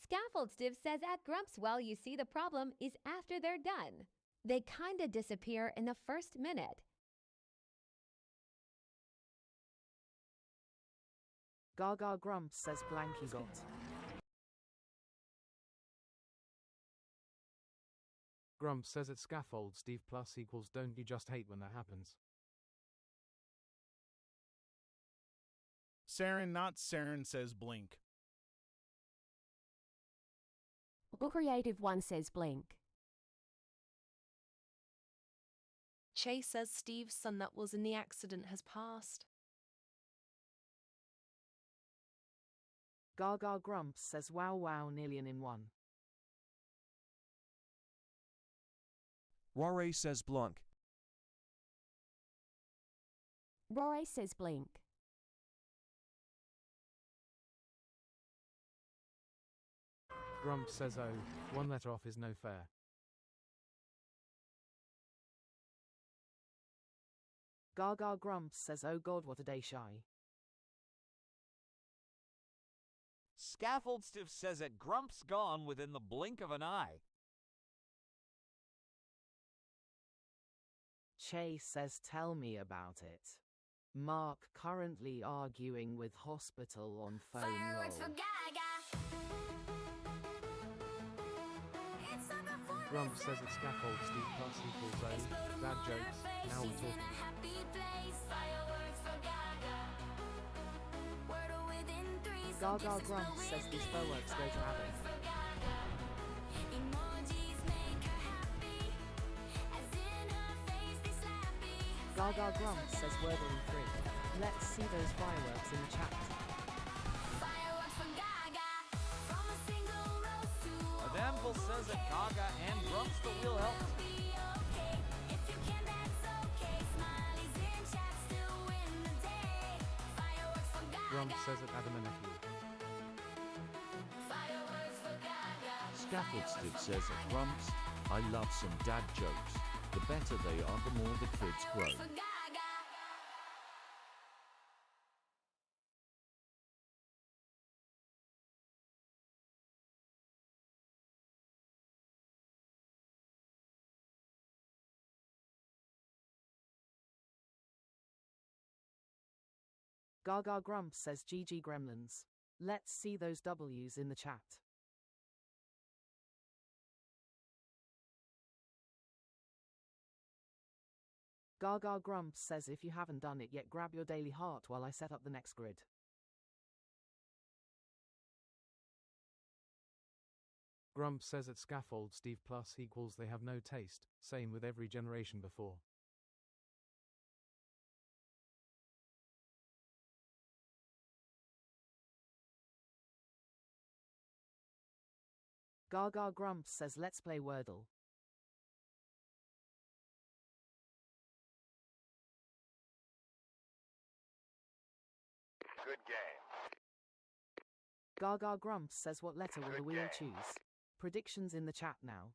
Scaffold Steve says at Grumps, well, you see the problem is after they're done. They kinda disappear in the first minute. Gaga Grumps says blanky got. Grumps says at scaffold Steve plus equals don't you just hate when that happens? Saren not Saren says blink. Creative one says blink. Chase says Steve's son that was in the accident has passed. Gaga Grumps says wow wow nearly an in one. Rare says Blanc. Rory says blink. Grumps says, oh, one letter off is no fair. Gaga Grumps says, oh god, what a day shy. Scaffold Stiff says that Grumps gone within the blink of an eye. Chase says, tell me about it. Mark currently arguing with hospital on phone Fireworks for roll. Gaga. It's summer for Grumps says at scaffold Steve plus equals oh, dad jokes, now we're talking. happy place. Fireworks for Gaga. Wordle within 3 Gaga seconds, Grumps says these fireworks go to Adam. Emojis make her happy. As in her face they slappy. Gaga Grumps says Wordle in 3. Let's see those fireworks in the chat. Fireworks for Gaga. From a single rose to A damsel says that Gaga and Grumps the wheel help. be okay. If you can, that's okay. Smileys in chat still win the day. Fireworks for Gaga. Grumps says at Adam and Nephew. Fireworks for Gaga. Scaffold Stiff says at Grumps, I love some dad jokes. The better they are, the more the kids grow. For Gaga. Gaga Grumps says GG Gremlins. Let's see those W's in the chat. Gaga Grumps says if you haven't done it yet, grab your daily heart while I set up the next grid. Grumps says at scaffold Steve plus equals they have no taste, same with every generation before. Gaga Grumps says let's play Wordle. Good game. Gaga Grumps says what letter will the wheel game. choose? Predictions in the chat now.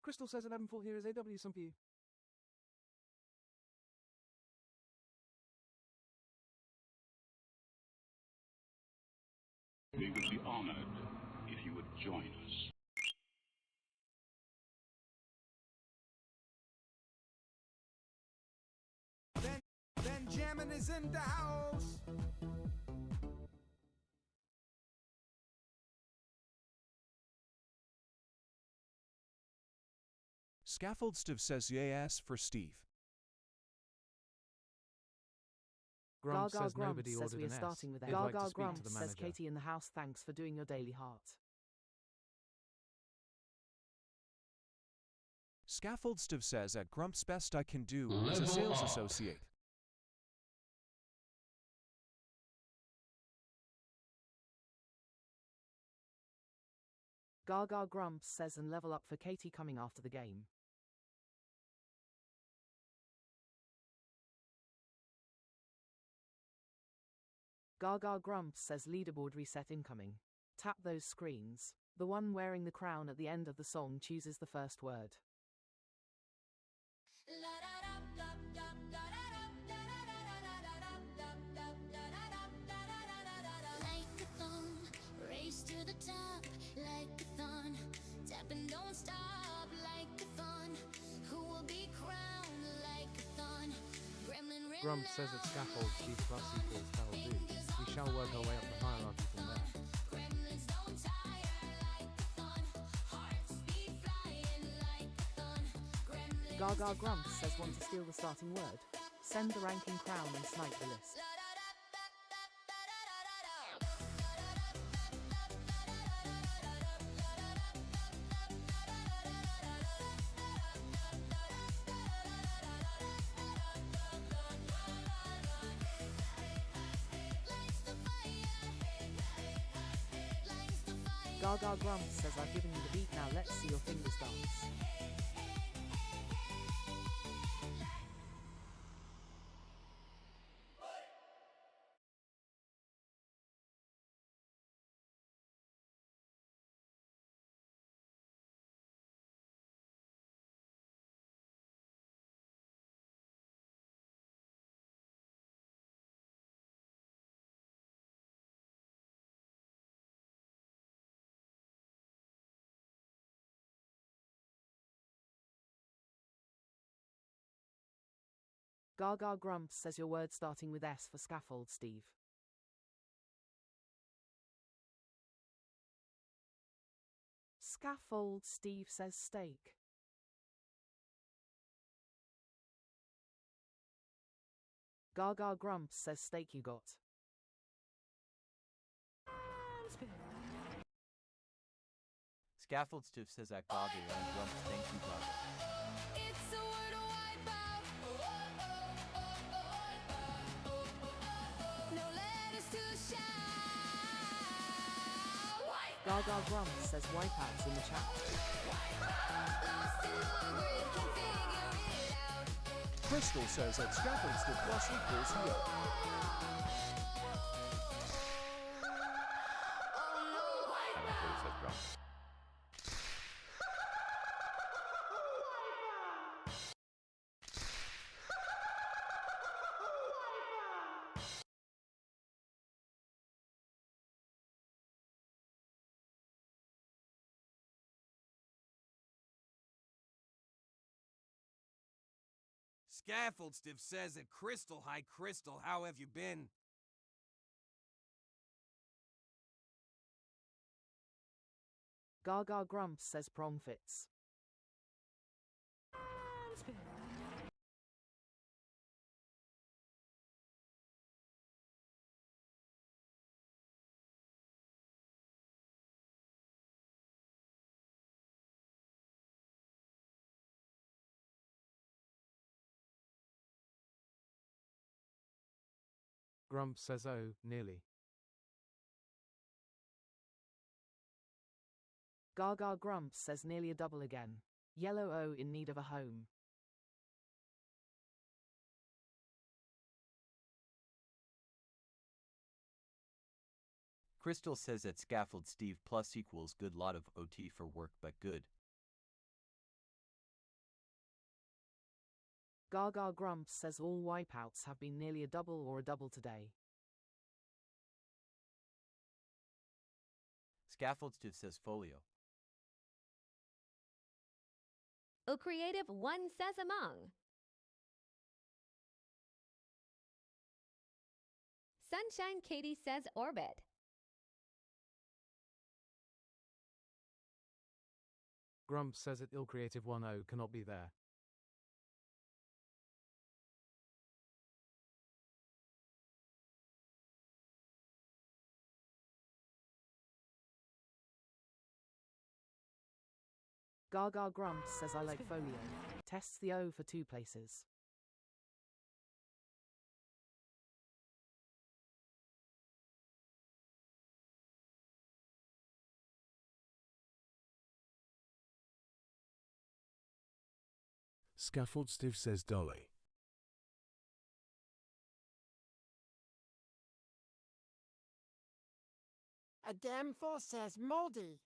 Crystal says 11-4 here is AW some for you. We would be honored if you would join us. Benjamin is in the house. Scaffold Stiff says yes for Steve. Grumps Gaga says Grumps nobody says ordered we are an S. starting with They'd Gaga like to speak to Grumps the says manager. Katie in the house, thanks for doing your daily heart. Scaffold Stiff says at Grumps best I can do as a sales associate. Gaga Grumps says and level up for Katie coming after the game. Gaga Grumps says leaderboard reset incoming. Tap those screens. The one wearing the crown at the end of the song chooses the first word. Like a thong, race to the top, like a thon. Tap and don't stop, like a thon. Who will be crowned like a thon? Gremlin ring. Grumps says at scaffold Steve plus equals how do. We shall work our way up the hierarchy from there. Gremlins don't tire like a thon. Hearts beat flying like a thon. Gremlins Gaga Grumps says want to steal the starting word. Send the ranking crown and snipe the list. Gaga Grumps says I've given you the beat, now let's see your fingers dance. Gaga Grumps says your word starting with S for scaffold, Steve. Scaffold, Steve says steak. Gaga Grumps says steak you got. Scaffold Stiff says at Gaga and Grumps, thank you, Gaga. It's a Wordle wipeout. No letters to shout. Gaga Grumps says wipeouts in the chat. Lost in the grid, can figure it out. Crystal says that Scaffold Stiff plus equals heal. Scaffold Stiff says at Crystal, hi Crystal, how have you been? Gaga Grumps says prong fits. Grumps says oh, nearly. Gaga Grumps says nearly a double again. Yellow O in need of a home. Crystal says that Scaffold Steve plus equals good lot of OT for work but good. Gaga Grumps says all wipeouts have been nearly a double or a double today. Scaffold Stiff says folio. O Creative 1 says among. Sunshine Katie says orbit. Grumps says that ill-creative 1-0 cannot be there. Gaga Grumps says I like folio. Tests the O for 2 places. Scaffold Stiff says Dolly. A damn force says moldy.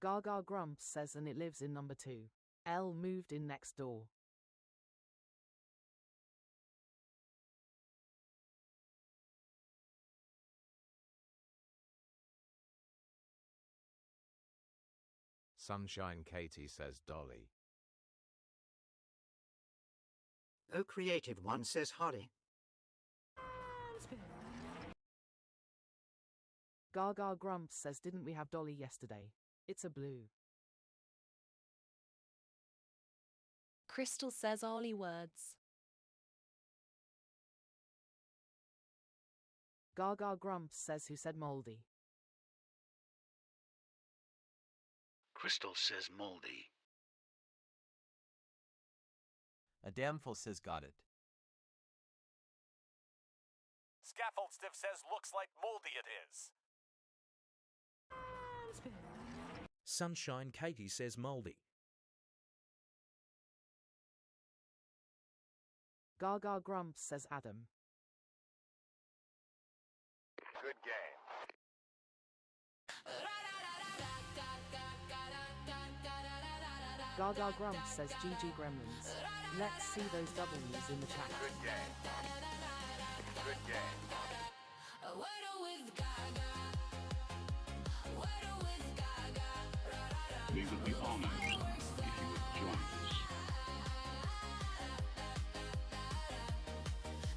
Gaga Grumps says and it lives in number 2. L moved in next door. Sunshine Katie says Dolly. O Creative 1 says Holly. Gaga Grumps says didn't we have Dolly yesterday? It's a blue. Crystal says only words. Gaga grumps says who said moldy. Crystal says moldy. Adamful says got it. Scaffold Stiff says looks like moldy it is. Sunshine Katie says moldy. Gaga grumps says Adam. Good game. Gaga grumps says GG Gremlins. Let's see those W's in the chat. Good game. Good game. Wordle with Gaga. Wordle with Gaga. We would be honored if you would join us.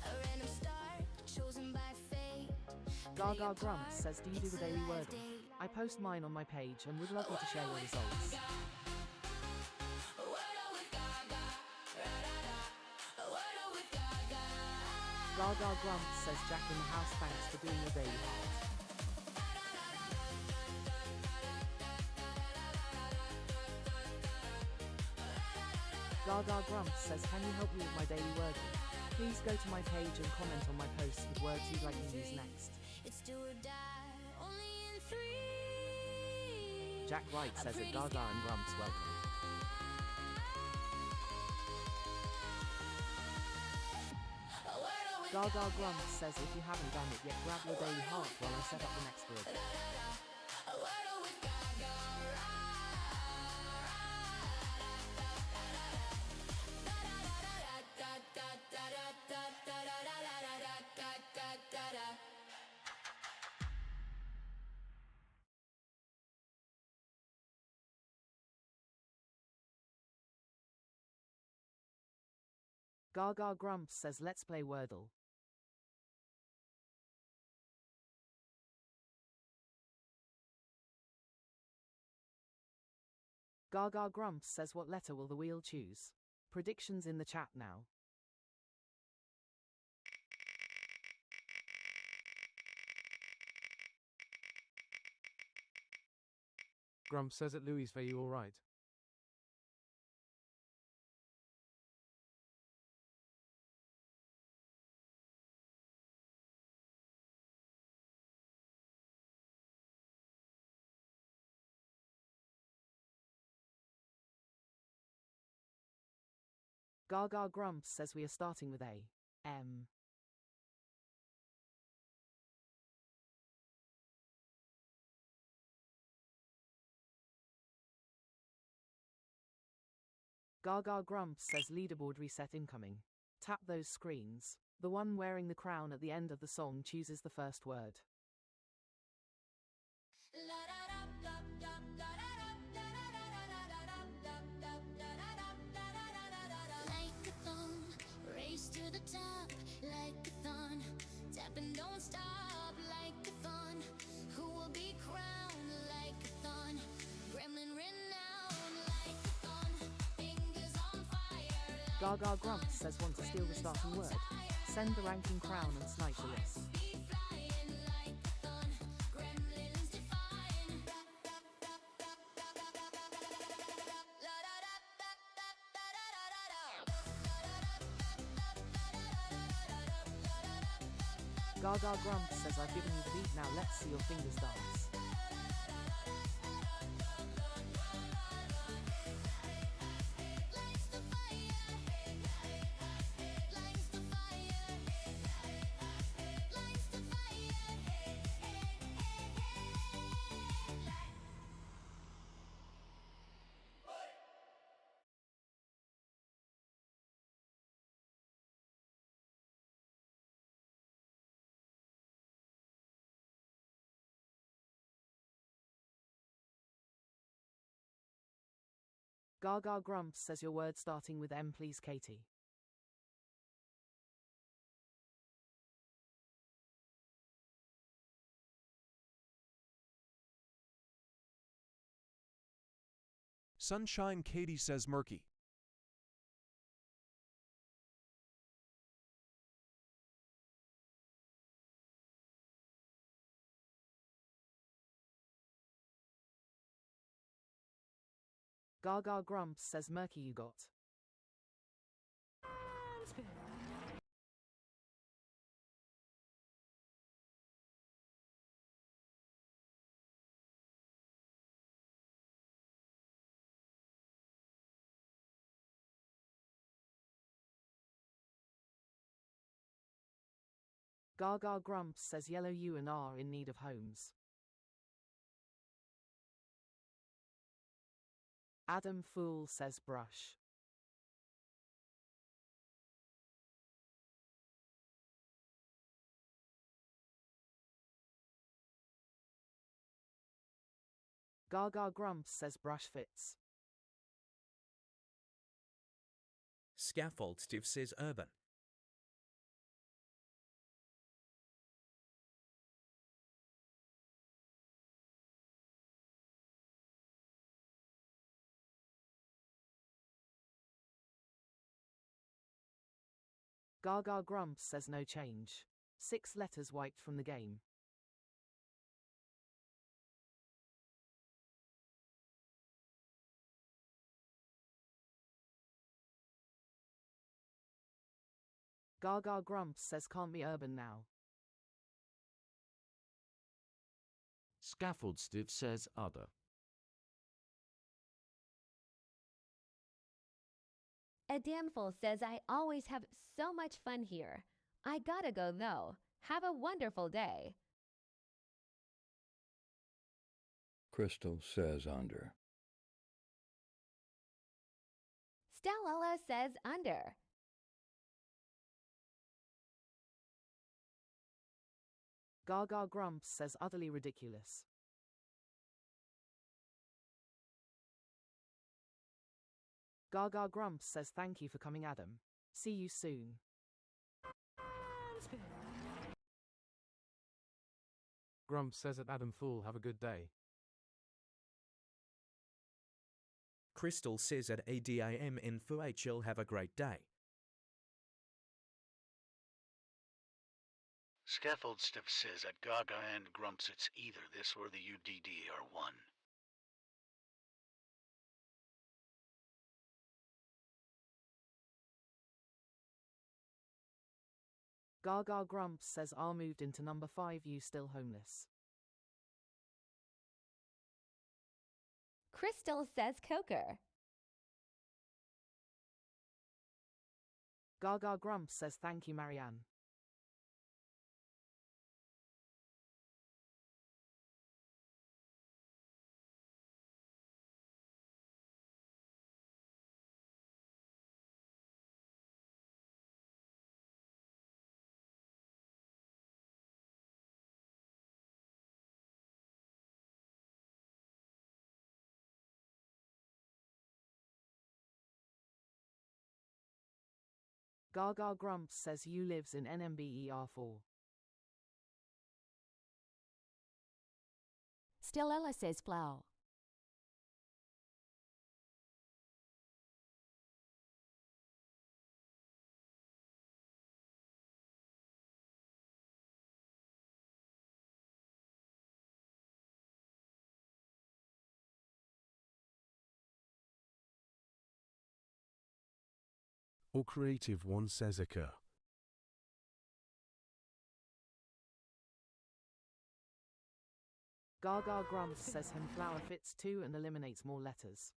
A random star chosen by fate. Gaga grumps says do you do the daily Wordle? I post mine on my page and would love you to share your results. Gaga grumps says Jack in the house thanks for doing your daily heart. Gaga grumps says can you help me with my daily Wordle? Please go to my page and comment on my posts with words you'd like me to use next. It's do or die, only in 3. Jack Wright says it Gaga and grumps welcome. Gaga grumps says if you haven't done it yet grab your daily heart while I set up the next word. Gaga grumps says let's play Wordle. Gaga grumps says what letter will the wheel choose? Predictions in the chat now. Grumps says at Louis, are you alright? Gaga grumps says we are starting with A. M. Gaga grumps says leaderboard reset incoming. Tap those screens. The one wearing the crown at the end of the song chooses the first word. Like a thong, race to the top, like a thon. Tap and don't stop, like a thon. Who will be crowned like a thon? Gremlin renowned like a thon. Fingers on fire. Gaga grumps says want to steal the starting word. Send the ranking crown and snipe the list. Gaga grumps says I've given you the beat, now let's see your fingers dance. Gaga grumps says your word starting with M please Katie. Sunshine Katie says murky. Gaga grumps says murky you got. Gaga grumps says yellow you and are in need of homes. Adam fool says brush. Gaga grumps says brush fits. Scaffold Steve says urban. Gaga grumps says no change. 6 letters wiped from the game. Gaga grumps says can't be urban now. Scaffold Steve says other. A damnful says I always have so much fun here. I gotta go though. Have a wonderful day. Crystal says under. Stellella says under. Gaga grumps says utterly ridiculous. Gaga grumps says thank you for coming, Adam. See you soon. Grumps says at Adam fool have a good day. Crystal says at ADAM in FUHL have a great day. Scaffold Steve says at Gaga and Grumps it's either this or the UDD are one. Gaga grumps says R moved into number 5 you still homeless. Crystal says Coker. Gaga grumps says thank you, Marianne. Gaga grumps says you lives in NMBER4. Stellella says flower. Or Creative One says occur. Gaga grumps says him flower fits too and eliminates more letters.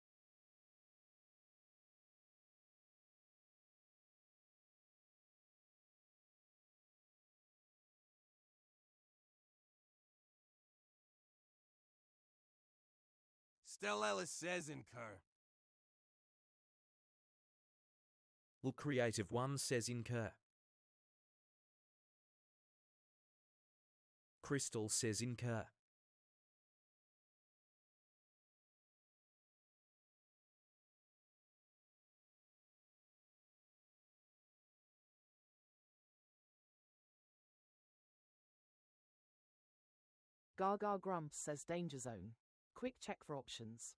Stell Ellis says incur. Will Creative One says incur. Crystal says incur. Gaga grumps says danger zone. Quick check for options.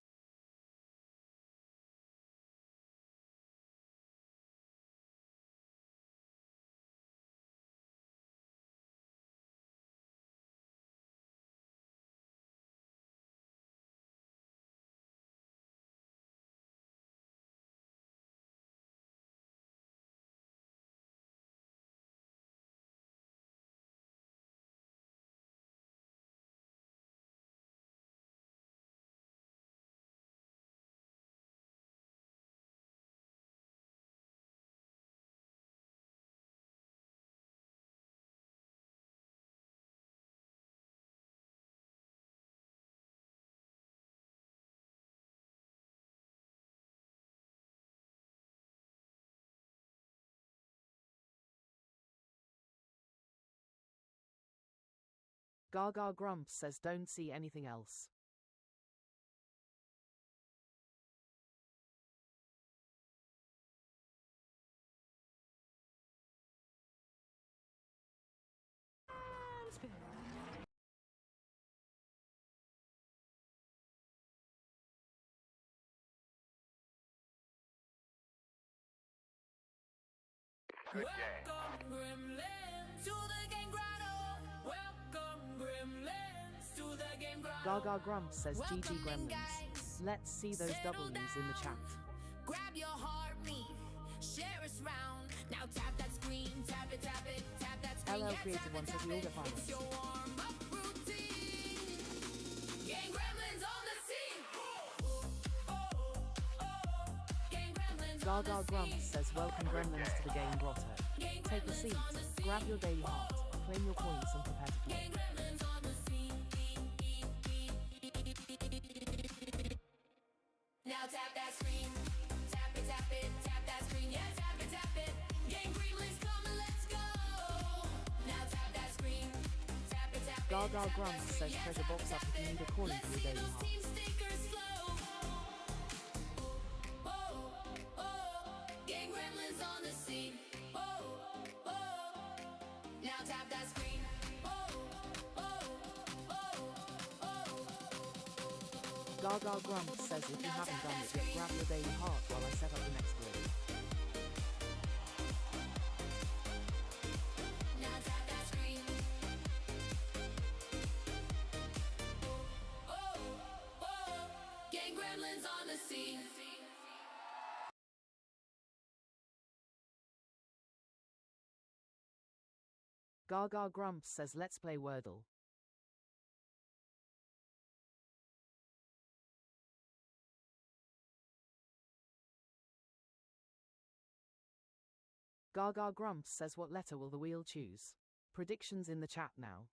Gaga Grumps says don't see anything else. Good game. Gaga Grumps says GG Gremlins. Let's see those W's in the chat. Grab your heartbeat, share us round. Now tap that screen, tap it, tap it, tap that screen. LL Creative One says we all get violence. It's your warm-up routine. Gang Gremlins on the scene. Gang Gremlins on Gaga the Grumps scene. says welcome Gremlins to the game grotto. Take a seat, grab your daily heart, claim your coins and prepare to play. Gang Gremlins on the scene. Now tap that screen, tap it, tap that screen, yeah, tap it. Gang Gremlins, come and let's go. Now tap that screen, tap it, Gaga Grumps says treasure box up if you need a coin for your daily heart. team stickers flow. Gang Gremlins on the scene. Now tap that screen. Gaga Grumps says if you haven't done it yet, grab your daily heart while I set up the next grid. Now tap that screen. Gang Gremlins on the scene. Gaga Grumps says let's play Wordle. Gaga Grumps says what letter will the wheel choose? Predictions in the chat now.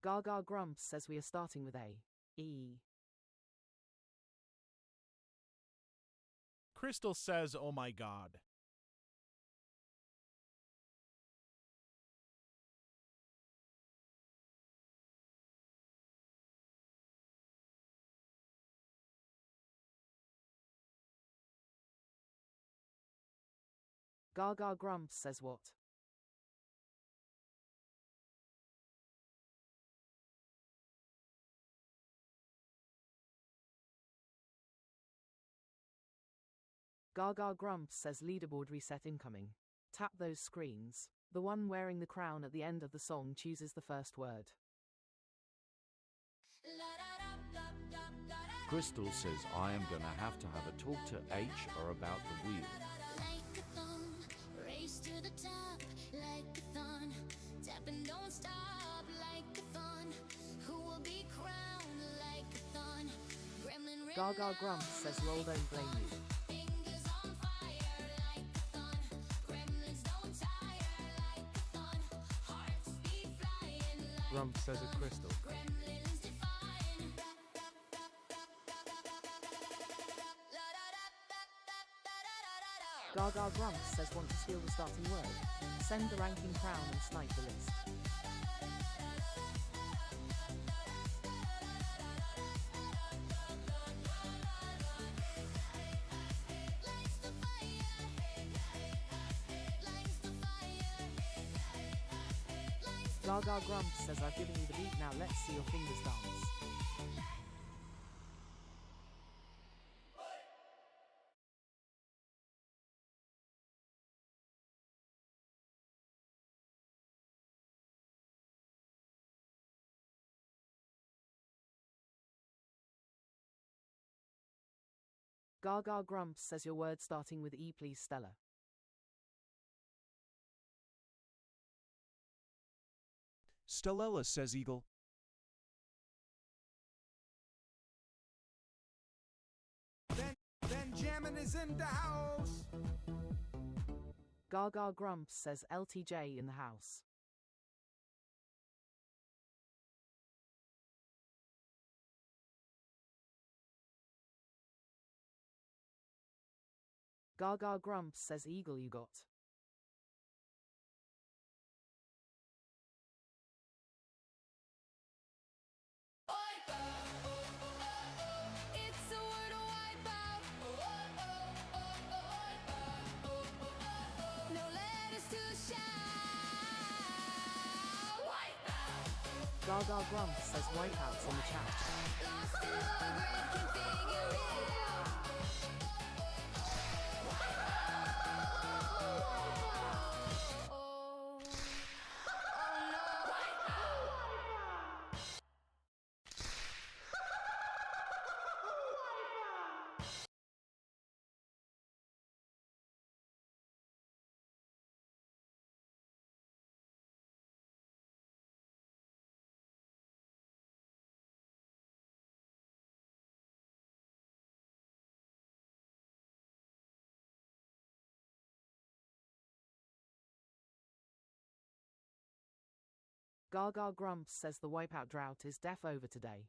Gaga Grumps says we are starting with A. E. Crystal says, oh my god. Gaga Grumps says what? Gaga Grumps says leaderboard reset incoming. Tap those screens. The one wearing the crown at the end of the song chooses the first word. Crystal says I am gonna have to have a talk to H or about the wheel. Like a thumb, race to the top, like a thon. Tap and don't stop, like a thon. Who will be crowned like a thon? Gremlin Gaga Grumps says roll don't blame you. fingers on fire, like a thon. Gremlins don't tire, like a thon. Hearts be flying like Grumps says it Crystal. Gremlins defying. Gaga Grumps says want to steal the starting word. Send the ranking crown and snipe the list. Gaga Grumps says I've given you the beat, now let's see your fingers dance. Gaga Grumps says your word starting with E please Stella. Stellella says eagle. Benjamin is in the house. Gaga Grumps says LTJ in the house. Gaga Grumps says eagle you got. It's a Wordle wipeout. No letters to shout. Wipeout. Gaga Grumps says wipeouts in the chat. Lost in the grid, can figure it out. Gaga Grumps says the wipeout drought is def over today.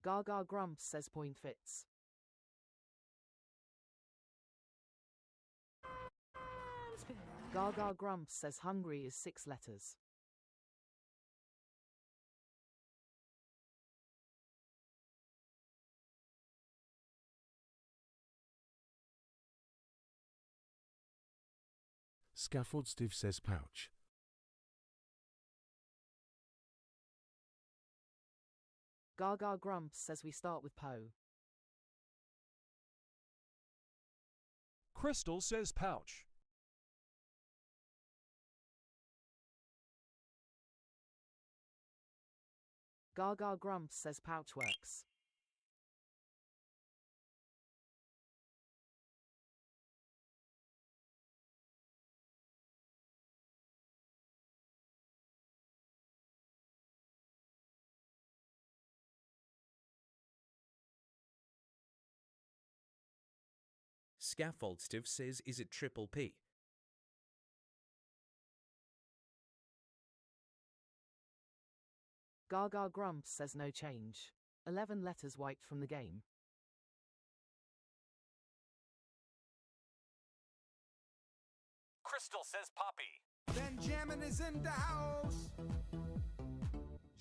Gaga Grumps says point fits. Gaga Grumps says hungry is 6 letters. Scaffold Steve says pouch. Gaga Grumps says we start with Poe. Crystal says pouch. Gaga Grumps says pouch works. Scaffold Steve says, is it triple P? Gaga Grumps says no change. 11 letters wiped from the game. Crystal says Poppy. Benjamin is in the house.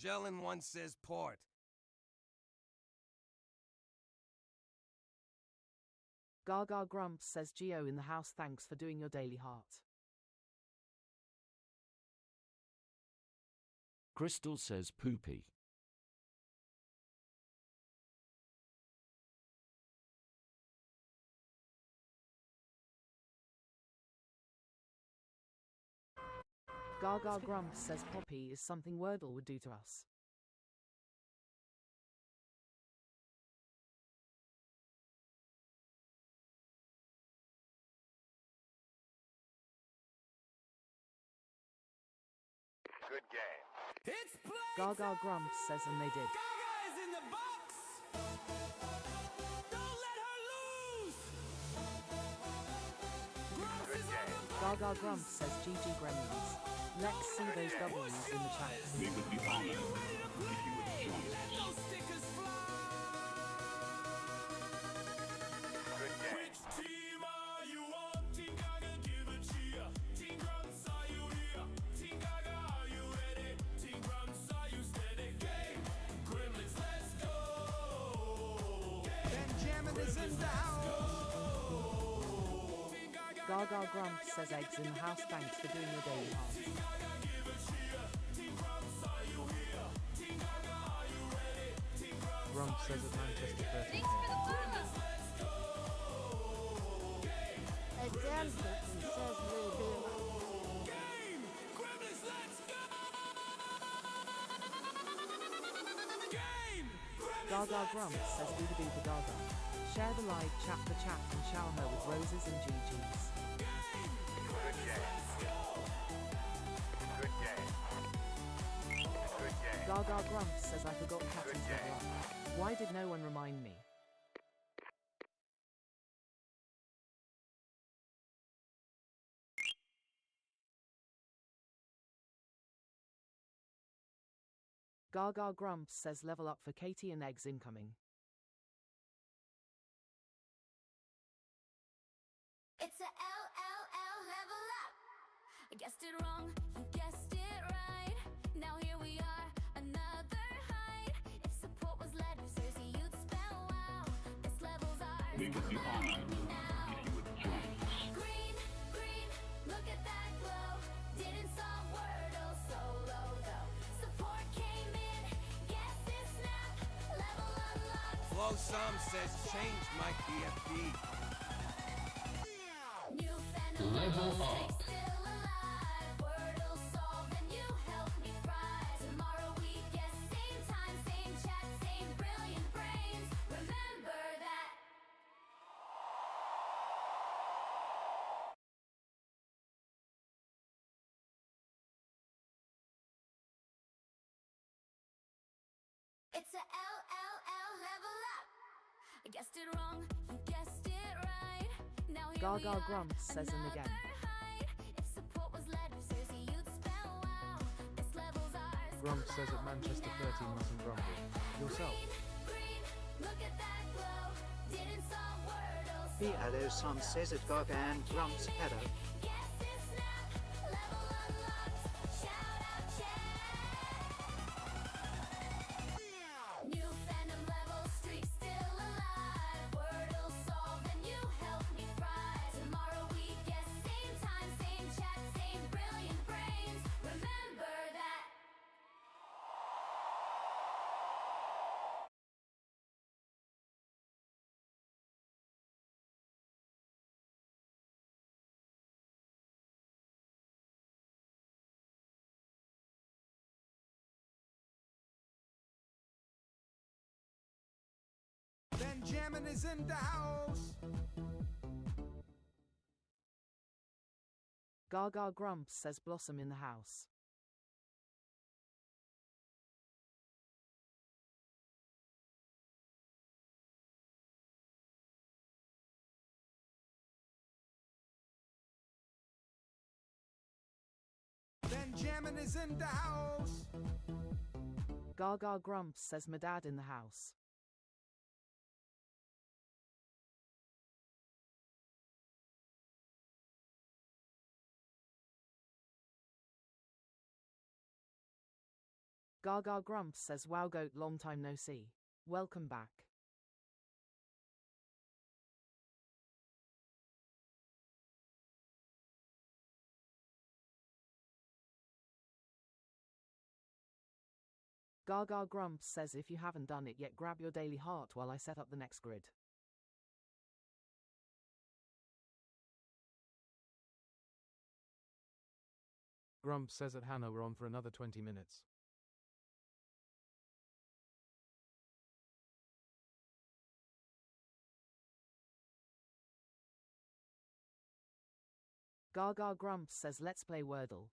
Jellin once says port. Gaga Grumps says Geo in the house, thanks for doing your daily heart. Crystal says poopy. Gaga Grumps says Poppy is something Wordle would do to us. Good game. It's playtime. Gaga Grumps says and they did. Gaga is in the box. Don't let her lose. Grumps is on the box. Gaga Grumps says GG Gremlins. Let's see those W's in the chat. We would be honored if you would join us. Let those stickers fly. Good game. Which team are you on? Team Gaga, give a cheer. Team Grumps, are you here? Team Gaga, are you ready? Team Grumps, are you steady? Game. Gremlins, let's go. Benjamin is in the house. Gaga Grumps says eggs in the house, thanks for doing your daily heart. Grumps says at Manchester 30. Gaga Grumps says Oodaboo to Gaga. Share the live chat for chat and shower her with roses and GGs. Good game. Good game. Good game. Gaga Grumps says I forgot Patty's level up. Why did no one remind me? Gaga Grumps says level up for Katie and eggs incoming. It's a LLL level up. I guessed it wrong, you guessed it right. Now here we are, another height. If support was letters, you'd spell wow. This level's ours. We would be honored now. if you would join us. Green, green, look at that glow. Didn't solve Wordle solo though. Support came in, guess this snap. Level unlocked. Flow Sum says change my PFP. New phantom Level up. still alive. Wordle solved and you helped me fry. Tomorrow we guess same time, same chat, same brilliant brains. Remember that. It's a LLL level up. I guessed it wrong, you guessed it right. Now here we Gaga are, Grumps says and another again. height. If support was letters, you'd spell wow. This level's ours. Grumps says at Manchester 13 mustn't grumble. Yourself. Green, look at that glow. Didn't solve Wordle. Hello, Sam says at Gaga and Grumps. Hello. Guess this snap. Level unlocked. Shout out chat. New phantom level streak still alive. Wordle solved and you helped me fry. Tomorrow we guess same time, same chat, same brilliant brains. Remember that. Benjamin is in the house. Gaga Grumps says Blossom in the house. Benjamin is in the house. Gaga Grumps says my dad in the house. Gaga Grumps says wow goat long time no see. Welcome back. Gaga Grumps says if you haven't done it yet, grab your daily heart while I set up the next grid. Grumps says at Hannah we're on for another 20 minutes. Gaga Grumps says let's play Wordle.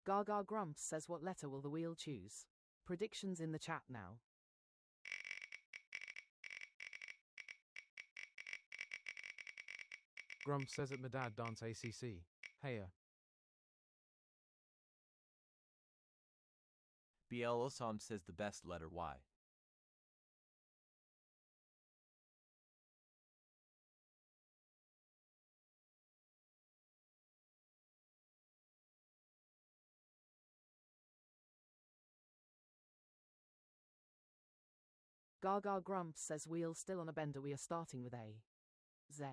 Gaga Grumps says what letter will the wheel choose? Predictions in the chat now. Grumps says at my dad dance ACC. Heya. BL Osam says the best letter Y. Gaga Grumps says wheel still on a bender, we are starting with A. Z.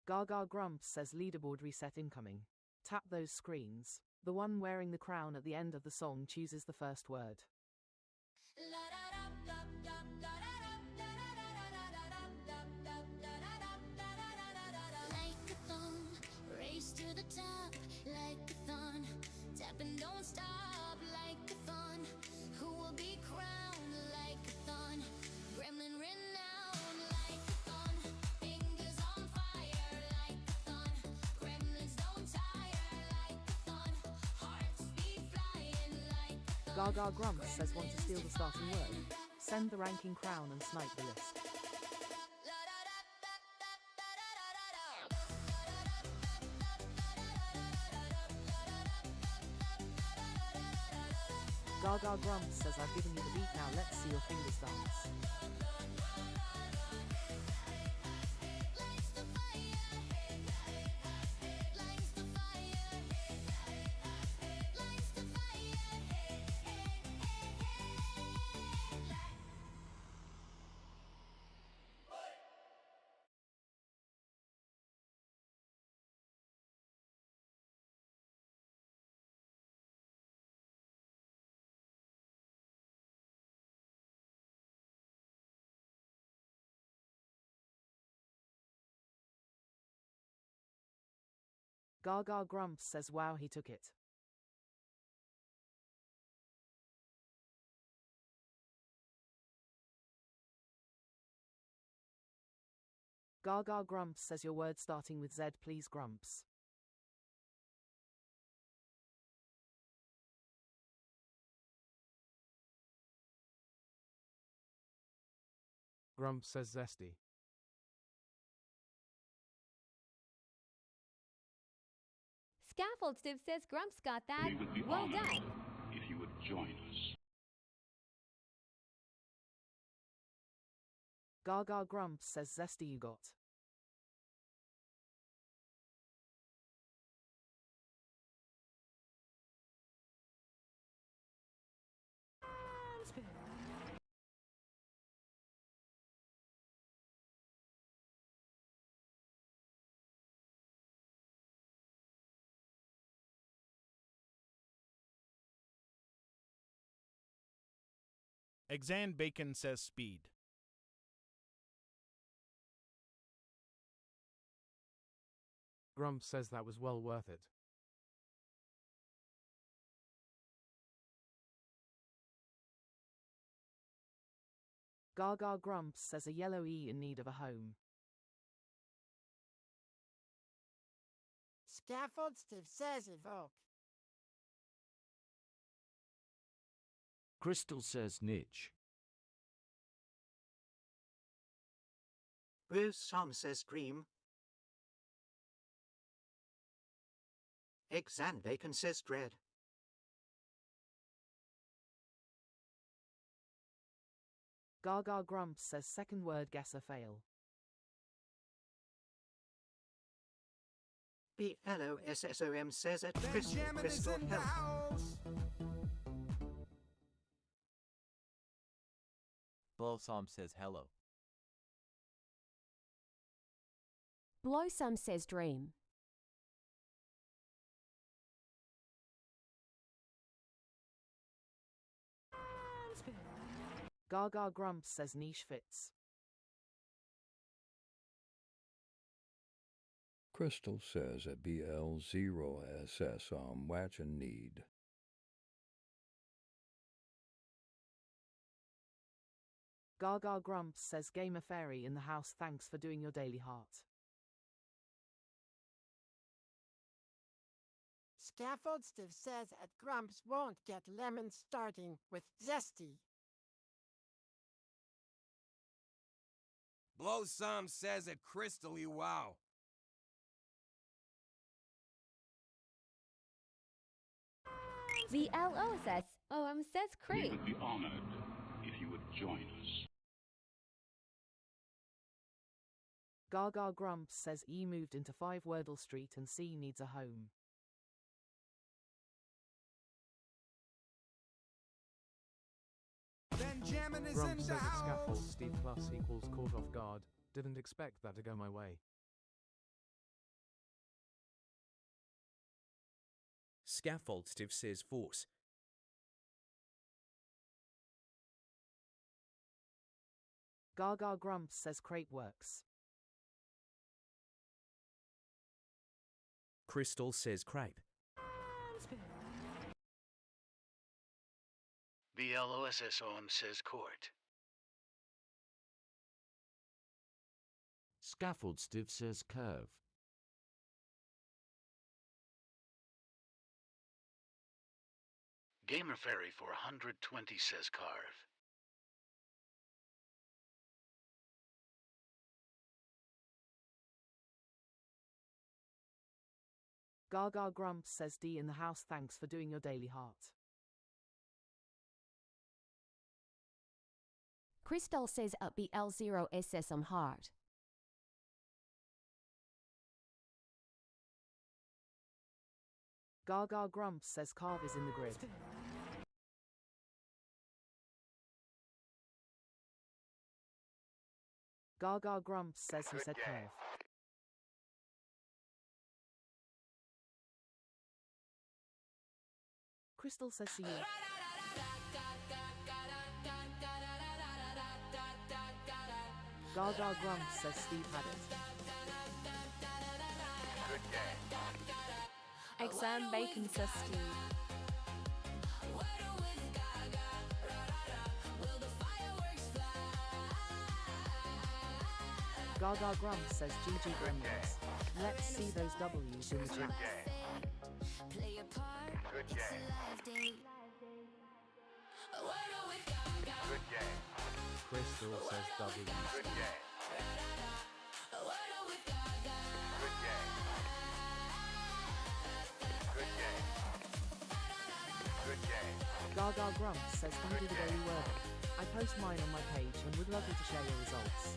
Gaga Grumps says leaderboard reset incoming. Tap those screens. The one wearing the crown at the end of the song chooses the first word. Like a thong, race to the top, like a thon, tap and don't stop, like a thon, who will be crowned like a thon, gremlin renowned like a thon, fingers on fire like a thon, gremlins don't tire like a thon, hearts be flying like a thon. Gaga Grumps says want to steal the starting word. Send the ranking crown and snipe the list. Gaga Grumps says I've given you the beat, now let's see your fingers dance. Gaga Grumps says wow, he took it. Gaga Grumps says your word starting with Z, please Grumps. Grumps says zesty. Scaffold Steve says Grumps got that. We would be Well honored done. if you would join us. Gaga Grumps says zesty you got. Exan Bacon says speed. Grumps says that was well worth it. Gaga Grumps says a yellow E in need of a home. Scaffold Steve says evoke. Crystal says niche. Bruce Som says dream. Exan Bacon says dread. Gaga Grumps says second word guesser fail. BLOSSOM says at Crystal help. Blossom says hello. Blossom says dream. Gaga Grumps says niche fits. Crystal says at BL0SS watch and need. Gaga Grumps says Gamer Fairy in the house, thanks for doing your daily heart. Scaffold Steve says at Grumps won't get lemon starting with zesty. Blossom says at Crystal you wow. The LOSS says We Cree. would be honored if you would join us. Gaga Grumps says E moved into 5 Wordle Street and C needs a home. Benjamin is Grumps says at scaffold Steve plus equals caught off guard. Didn't expect that to go my way. Scaffold Steve says force. Gaga grumps says crepe works. Crystal says crepe. BLOSSOM says court. Scaffold Steve says curve. Gamer Fairy for 120 says carve. Gaga grumps says D in the house, thanks for doing your daily heart. Crystal says BL0SS heart. Gaga grumps says carve is in the grid. Gaga grumps says who said curve. Crystal says see you. Gaga grumps says Steve had it. Good game. Exam Bacon says Steve. Gaga grumps says GG Gremlins. Let's see those W's in the chat. Good game. Good game. Crystal says W. Good game. Good game. Good game. Good game. Gaga grumps says come do the daily Wordle. I post mine on my page and would love you to share your results.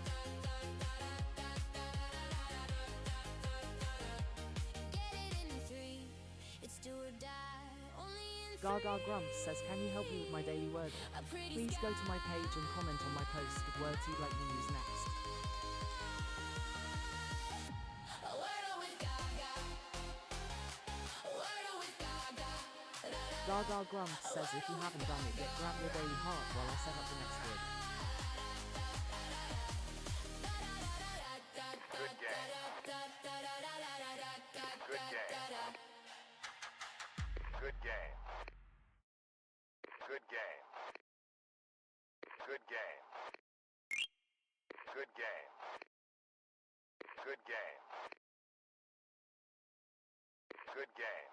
Gaga grumps says can you help me with my daily Wordle? Please go to my page and comment on my post with words you'd like me to use next. Gaga grumps says if you haven't done it yet, grab your daily heart while I set up the next grid. Good game. Good game. Good game. Good game. Good game. Good game. Good game. Good game.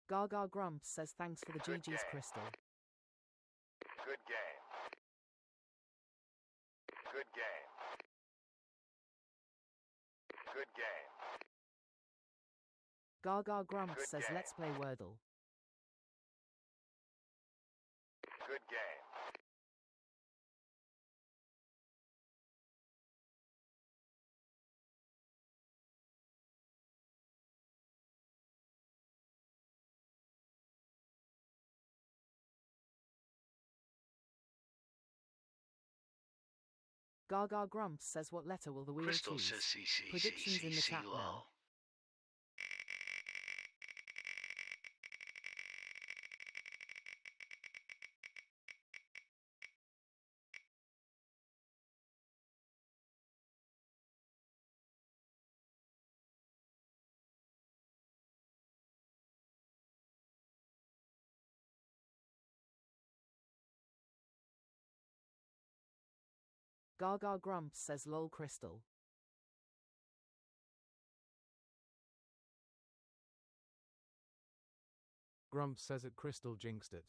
Gaga grumps says thanks for the Good GG's game. Crystal. Good game. Good game. Good game. Gaga grumps Good says game. let's play Wordle. Good game. Gaga grumps says what letter will the wheel Crystal choose? says CC. Predictions in the chat now. Gaga grumps says lol Crystal. Grumps says it Crystal jinxed it.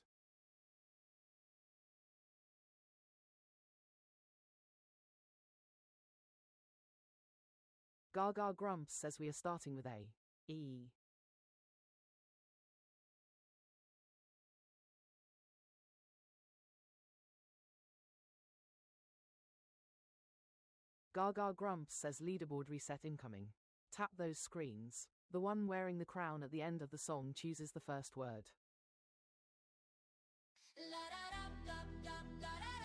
Gaga grumps says we are starting with A. E. Gaga grumps says leaderboard reset incoming. Tap those screens. The one wearing the crown at the end of the song chooses the first word.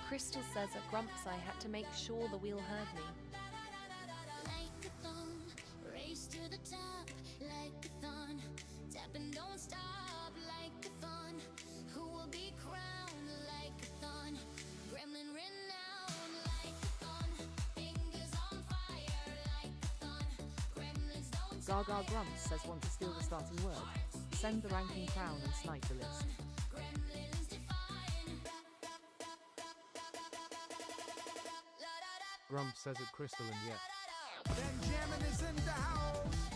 Crystal says at Grumps I had to make sure the wheel heard me. Like a thorn, race to the top, like a thorn. don't stop like a thun. Who will be crowned like a thun? Gremlin renowned like a thun. Fingers on fire like a thun. Gremlins don't Gaga Grumps says want to steal the starting word. Send the ranking crown and snipe the list. Grumps says it Crystal and yet. Benjamin is in the house.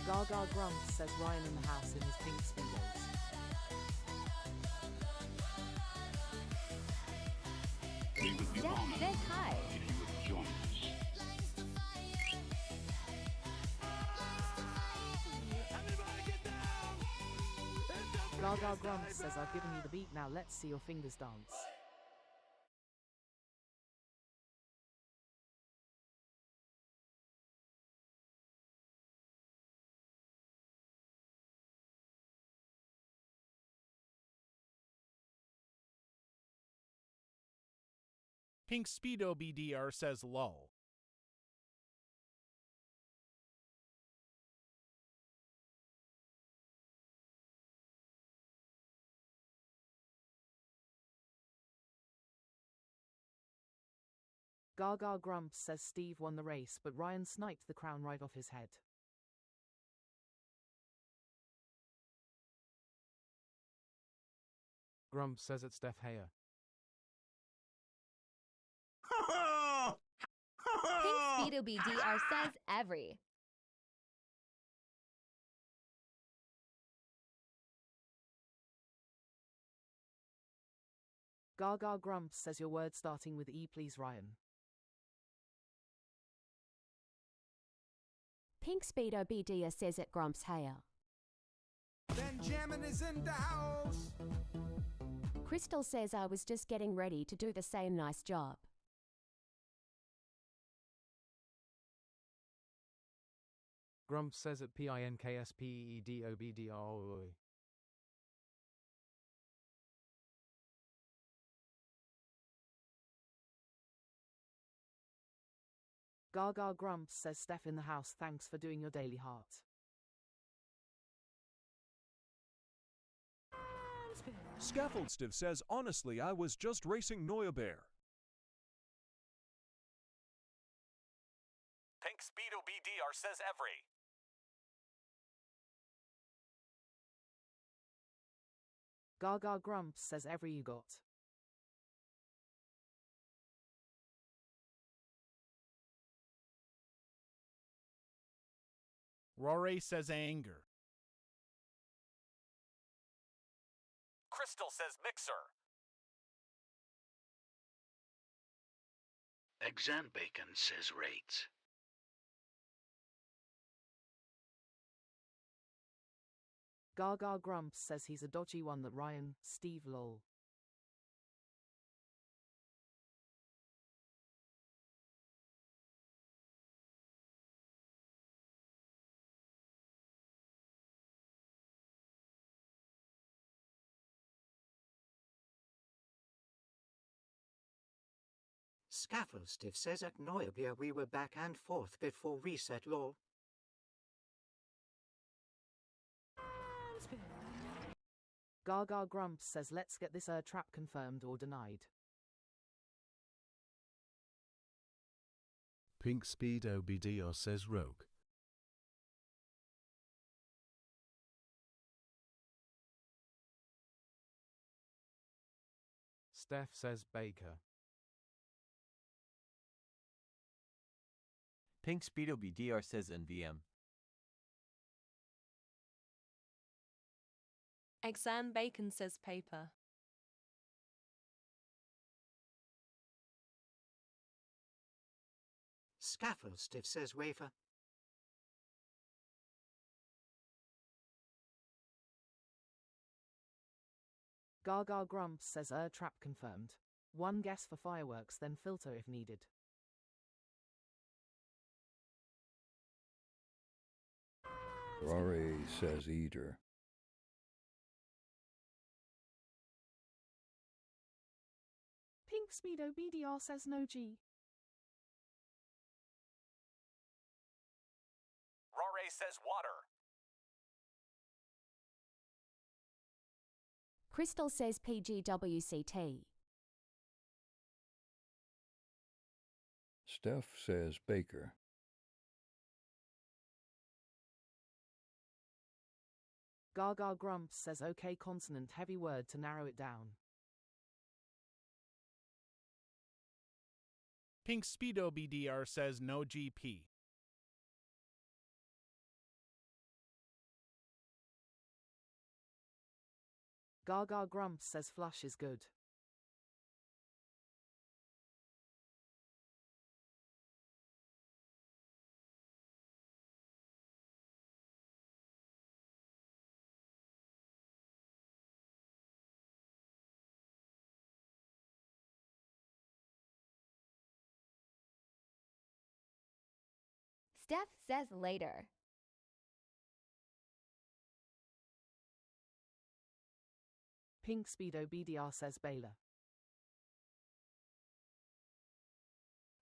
Gaga Grumps says Ryan in the house in his pink speedos. Steph says hi. Gaga Grumps says I've given you the beat, now let's see your fingers dance. Pink Speedo BDR says lol. Gaga Grumps says Steve won the race, but Ryan sniped the crown right off his head. Grumps says it's Steph Hayer. Pink Speedo BDR says every. Gaga Grumps says your word starting with E please Ryan. Pink Speedo BDR says it Grumps Hayer. Benjamin is in the house. Crystal says I was just getting ready to do the same nice job. Grumps says it PINKSPEEDOBDR. Gaga Grumps says Steph in the house, thanks for doing your daily heart. Scaffoldstiff says, honestly, I was just racing Noya Bear. Pink Speedo BDR says every. Gaga Grumps says every you got. Rory says anger. Crystal says mixer. Exam Bacon says rate. Gaga Grumps says he's a dodgy one that Ryan, Steve lol. Scaffoldstiff says at Neubier we were back and forth before reset law. Gaga Grumps says let's get this trap confirmed or denied. Pink Speedo BDR says rogue. Steph says Baker. Pink Speedo BDR says NVM. Exam Bacon says paper. Scaffoldstiff says wafer. Gaga Grumps says trap confirmed. One guess for fireworks, then filter if needed. Rory says eater. Pink Speedo BDR says no G. Rory Rare says water. Crystal says PGWCT. Steph says Baker. Gaga Grumps says OK consonant heavy word to narrow it down. Pink Speedo BDR says no GP. Gaga Grumps says flush is good. Steph says later. Pink Speedo BDR says Baylor.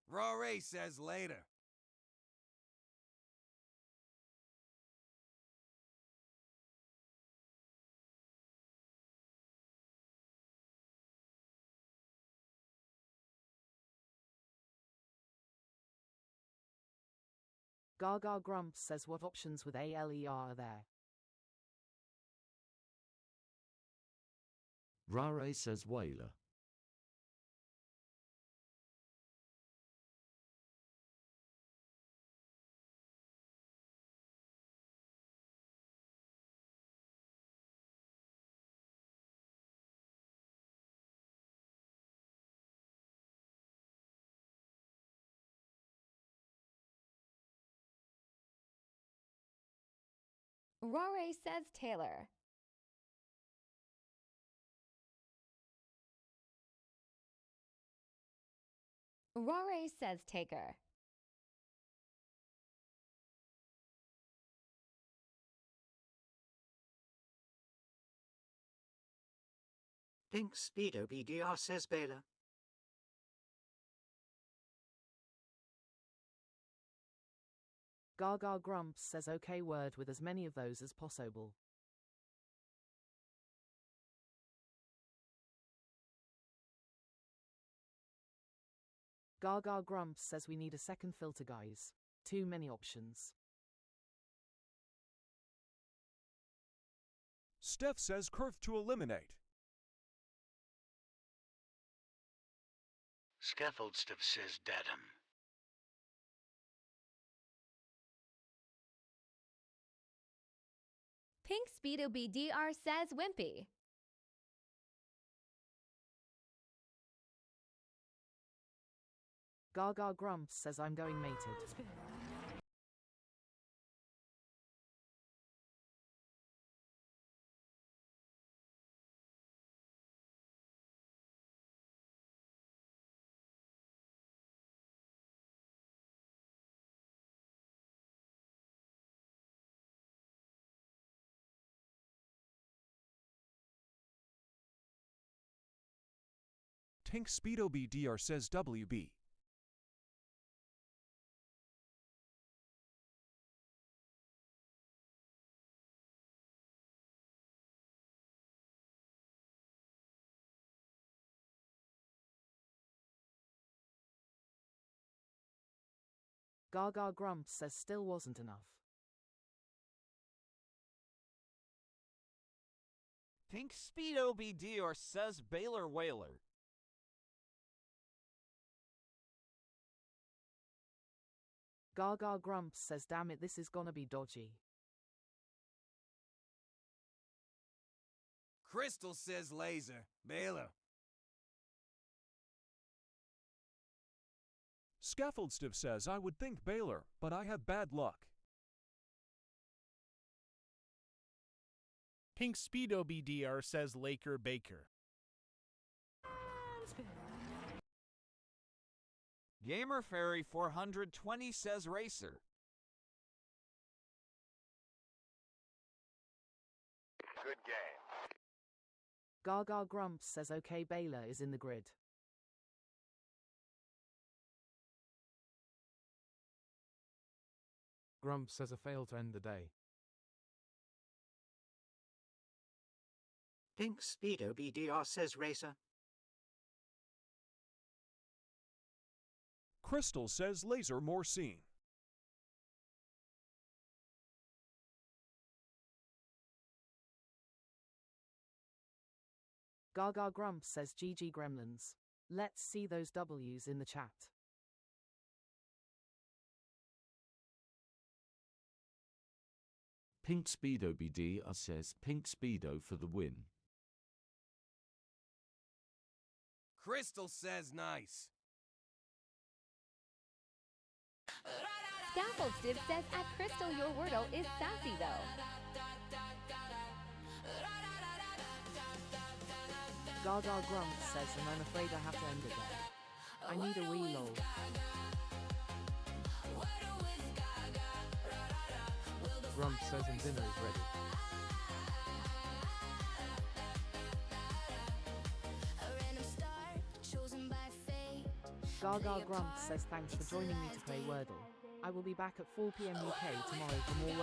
Rare says later. Gaga Grumps says what options with ALER are there? Rare says Whaler. Rare says Taylor. Rare says Taker. Pink Speedo BDR says Baylor. Gaga Grumps says OK word with as many of those as possible. Gaga Grumps says we need a second filter, guys. Too many options. Steph says curve to eliminate. Scaffold Stuff says datum. Pink Speedo BDR says Wimpy. Gaga Grumps says I'm going mated. Tank Speedo BDR says WB. Gaga Grumps says still wasn't enough. Pink Speedo BDR says Baylor Whaler. Gaga Grumps says damn it, this is gonna be dodgy. Crystal says laser. Baylor. Scaffold Stiff says I would think Baylor, but I have bad luck. Pink Speedo BDR says Laker Baker. Gamer Fairy 420 says Racer. Good game. Gaga Grumps says OK Baylor is in the grid. Grumps says a fail to end the day. Pink Speedo BDR says racer. Crystal says laser more seen. Gaga Grumps says GG Gremlins. Let's see those W's in the chat. Pink Speedo BDR says Pink Speedo for the win. Crystal says nice. Scaffold Stiff says at Crystal your Wordle is sassy though. Gaga Grumps says, and I'm afraid I have to end it there. I need a wee lol. Grumps says and dinner is ready. Gaga Grumps says thanks for joining me to play Wordle. I will be back at 4 PM UK tomorrow for more Wordle.